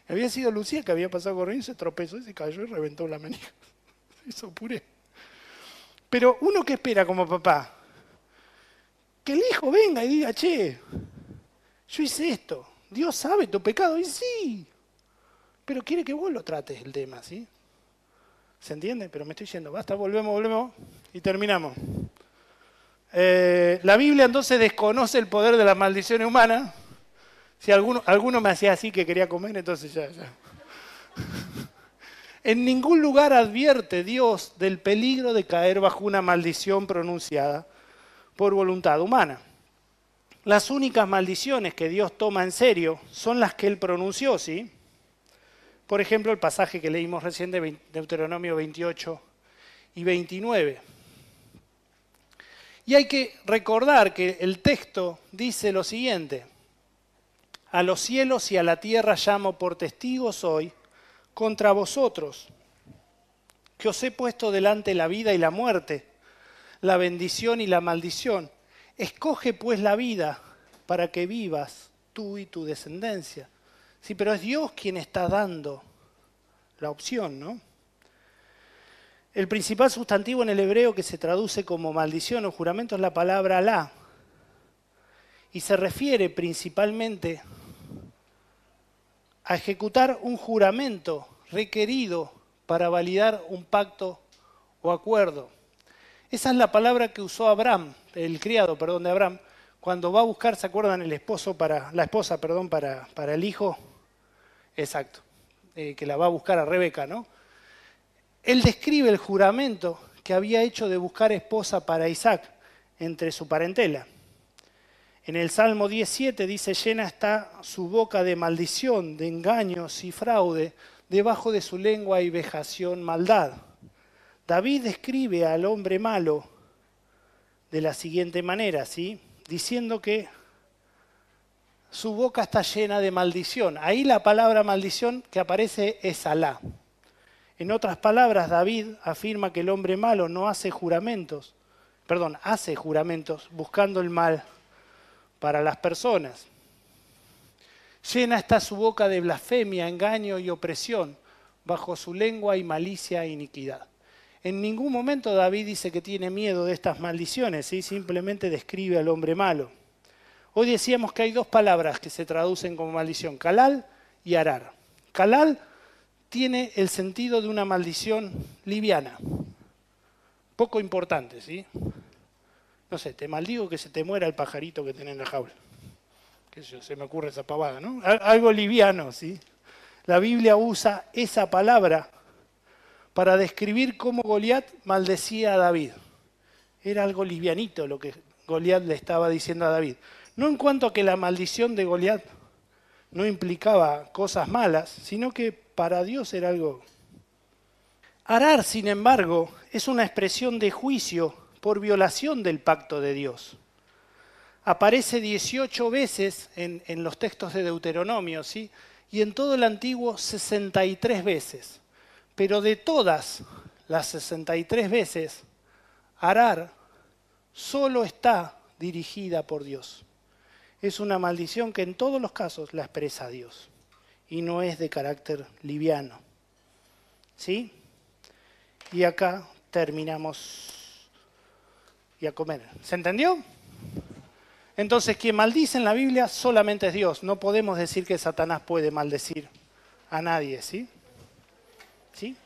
Había sido Lucía que había pasado corriendo, se tropezó y se cayó y reventó la manija. Hizo puré. Pero uno que espera como papá, que el hijo venga y diga, che, yo hice esto, Dios sabe tu pecado, y sí, pero quiere que vos lo trates el tema, ¿sí? ¿Se entiende? Pero me estoy yendo, basta, volvemos y terminamos. La Biblia entonces desconoce el poder de las maldiciones humanas. Si alguno me hacía así que quería comer, entonces ya. En ningún lugar advierte Dios del peligro de caer bajo una maldición pronunciada por voluntad humana. Las únicas maldiciones que Dios toma en serio son las que Él pronunció, ¿sí? Por ejemplo, el pasaje que leímos recién de Deuteronomio 28 y 29. Y hay que recordar que el texto dice lo siguiente: a los cielos y a la tierra llamo por testigos hoy contra vosotros, que os he puesto delante la vida y la muerte, la bendición y la maldición. Escoge pues la vida para que vivas tú y tu descendencia. Sí, pero es Dios quien está dando la opción, ¿no? El principal sustantivo en el hebreo que se traduce como maldición o juramento es la palabra alá. Y se refiere principalmente a ejecutar un juramento requerido para validar un pacto o acuerdo. Esa es la palabra que usó Abraham, el criado, de Abraham, cuando va a buscar, ¿se acuerdan? La esposa para el hijo. Exacto, que la va a buscar a Rebeca, ¿no? Él describe el juramento que había hecho de buscar esposa para Isaac entre su parentela. En el Salmo 17 dice, llena está su boca de maldición, de engaños y fraude, debajo de su lengua hay vejación, maldad. David describe al hombre malo de la siguiente manera, ¿sí? Diciendo que su boca está llena de maldición. Ahí la palabra maldición que aparece es Alá. En otras palabras, David afirma que el hombre malo no hace juramentos, hace juramentos buscando el mal para las personas. Llena está su boca de blasfemia, engaño y opresión, bajo su lengua hay malicia e iniquidad. En ningún momento David dice que tiene miedo de estas maldiciones, ¿sí? Simplemente describe al hombre malo. Hoy decíamos que hay dos palabras que se traducen como maldición, calal y arar. Calal tiene el sentido de una maldición liviana, poco importante, ¿sí? No sé, te maldigo que se te muera el pajarito que tenés en la jaula. Qué sé yo, se me ocurre esa pavada, ¿no? Algo liviano, ¿sí? La Biblia usa esa palabra para describir cómo Goliat maldecía a David. Era algo livianito lo que Goliat le estaba diciendo a David. No en cuanto a que la maldición de Goliat no implicaba cosas malas, sino que para Dios era algo. Arar, sin embargo, es una expresión de juicio por violación del pacto de Dios. Aparece 18 veces en los textos de Deuteronomio, ¿sí? Y en todo el Antiguo 63 veces. Pero de todas las 63 veces, arar solo está dirigida por Dios. Es una maldición que en todos los casos la expresa Dios y no es de carácter liviano. ¿Sí? Y acá terminamos y a comer. ¿Se entendió? Entonces, quien maldice en la Biblia solamente es Dios. No podemos decir que Satanás puede maldecir a nadie, ¿sí? ¿Sí?